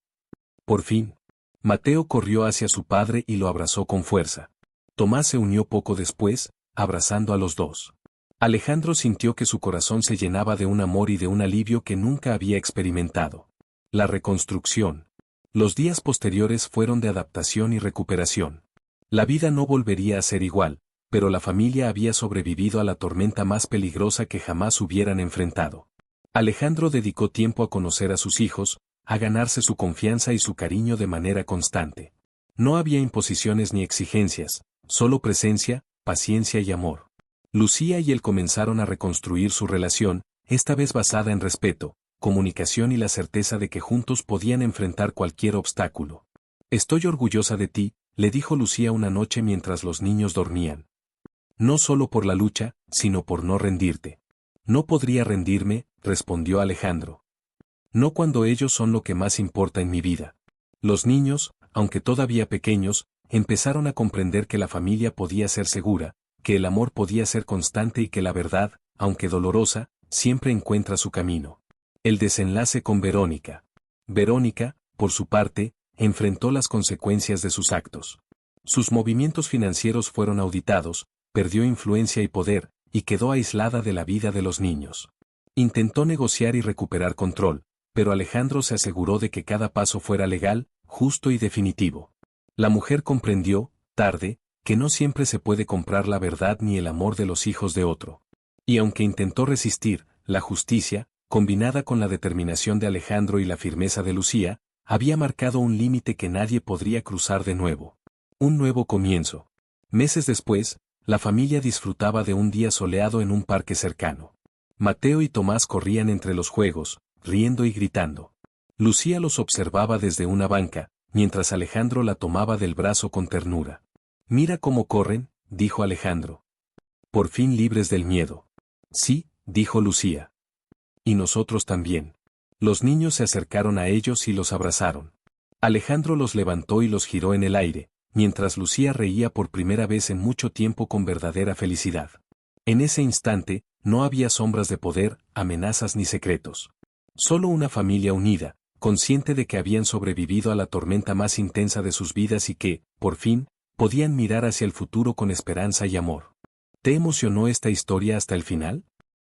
Por fin. Mateo corrió hacia su padre y lo abrazó con fuerza. Tomás se unió poco después, abrazando a los dos. Alejandro sintió que su corazón se llenaba de un amor y de un alivio que nunca había experimentado. La reconstrucción. Los días posteriores fueron de adaptación y recuperación. La vida no volvería a ser igual, pero la familia había sobrevivido a la tormenta más peligrosa que jamás hubieran enfrentado. Alejandro dedicó tiempo a conocer a sus hijos, a ganarse su confianza y su cariño de manera constante. No había imposiciones ni exigencias, solo presencia, paciencia y amor. Lucía y él comenzaron a reconstruir su relación, esta vez basada en respeto, comunicación y la certeza de que juntos podían enfrentar cualquier obstáculo. Estoy orgullosa de ti, le dijo Lucía una noche mientras los niños dormían. No solo por la lucha, sino por no rendirte. No podría rendirme, respondió Alejandro. No cuando ellos son lo que más importa en mi vida. Los niños, aunque todavía pequeños, empezaron a comprender que la familia podía ser segura, que el amor podía ser constante y que la verdad, aunque dolorosa, siempre encuentra su camino. El desenlace con Verónica. Verónica, por su parte, enfrentó las consecuencias de sus actos. Sus movimientos financieros fueron auditados, perdió influencia y poder, y quedó aislada de la vida de los niños. Intentó negociar y recuperar control, pero Alejandro se aseguró de que cada paso fuera legal, justo y definitivo. La mujer comprendió, tarde, que no siempre se puede comprar la verdad ni el amor de los hijos de otro. Y aunque intentó resistir, la justicia, combinada con la determinación de Alejandro y la firmeza de Lucía, había marcado un límite que nadie podría cruzar de nuevo. Un nuevo comienzo. Meses después, la familia disfrutaba de un día soleado en un parque cercano. Mateo y Tomás corrían entre los juegos, riendo y gritando. Lucía los observaba desde una banca, mientras Alejandro la tomaba del brazo con ternura. Mira cómo corren, dijo Alejandro. Por fin libres del miedo. Sí, dijo Lucía. Y nosotros también. Los niños se acercaron a ellos y los abrazaron. Alejandro los levantó y los giró en el aire, mientras Lucía reía por primera vez en mucho tiempo con verdadera felicidad. En ese instante, no había sombras de poder, amenazas ni secretos. Solo una familia unida, consciente de que habían sobrevivido a la tormenta más intensa de sus vidas y que, por fin, podían mirar hacia el futuro con esperanza y amor. ¿Te emocionó esta historia hasta el final?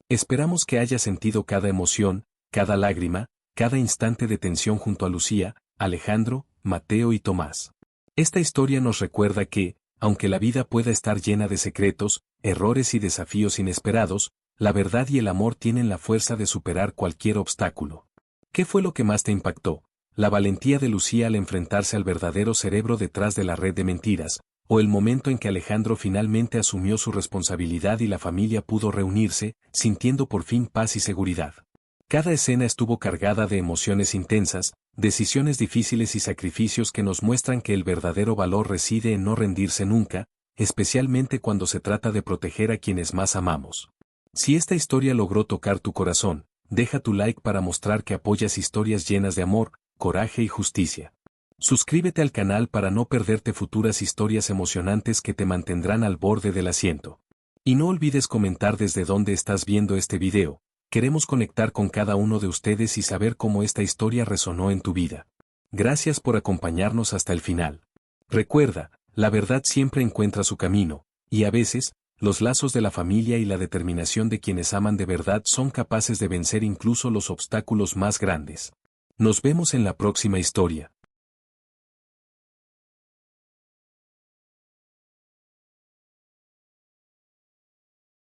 Esperamos que hayas sentido cada emoción, cada lágrima, cada instante de tensión junto a Lucía, Alejandro, Mateo y Tomás. Esta historia nos recuerda que, aunque la vida pueda estar llena de secretos, errores y desafíos inesperados, la verdad y el amor tienen la fuerza de superar cualquier obstáculo. ¿Qué fue lo que más te impactó? ¿La valentía de Lucía al enfrentarse al verdadero cerebro detrás de la red de mentiras, o el momento en que Alejandro finalmente asumió su responsabilidad y la familia pudo reunirse, sintiendo por fin paz y seguridad? Cada escena estuvo cargada de emociones intensas, decisiones difíciles y sacrificios que nos muestran que el verdadero valor reside en no rendirse nunca, especialmente cuando se trata de proteger a quienes más amamos. Si esta historia logró tocar tu corazón, deja tu like para mostrar que apoyas historias llenas de amor, coraje y justicia. Suscríbete al canal para no perderte futuras historias emocionantes que te mantendrán al borde del asiento. Y no olvides comentar desde dónde estás viendo este video. Queremos conectar con cada uno de ustedes y saber cómo esta historia resonó en tu vida. Gracias por acompañarnos hasta el final. Recuerda, la verdad siempre encuentra su camino, y a veces, los lazos de la familia y la determinación de quienes aman de verdad son capaces de vencer incluso los obstáculos más grandes. Nos vemos en la próxima historia.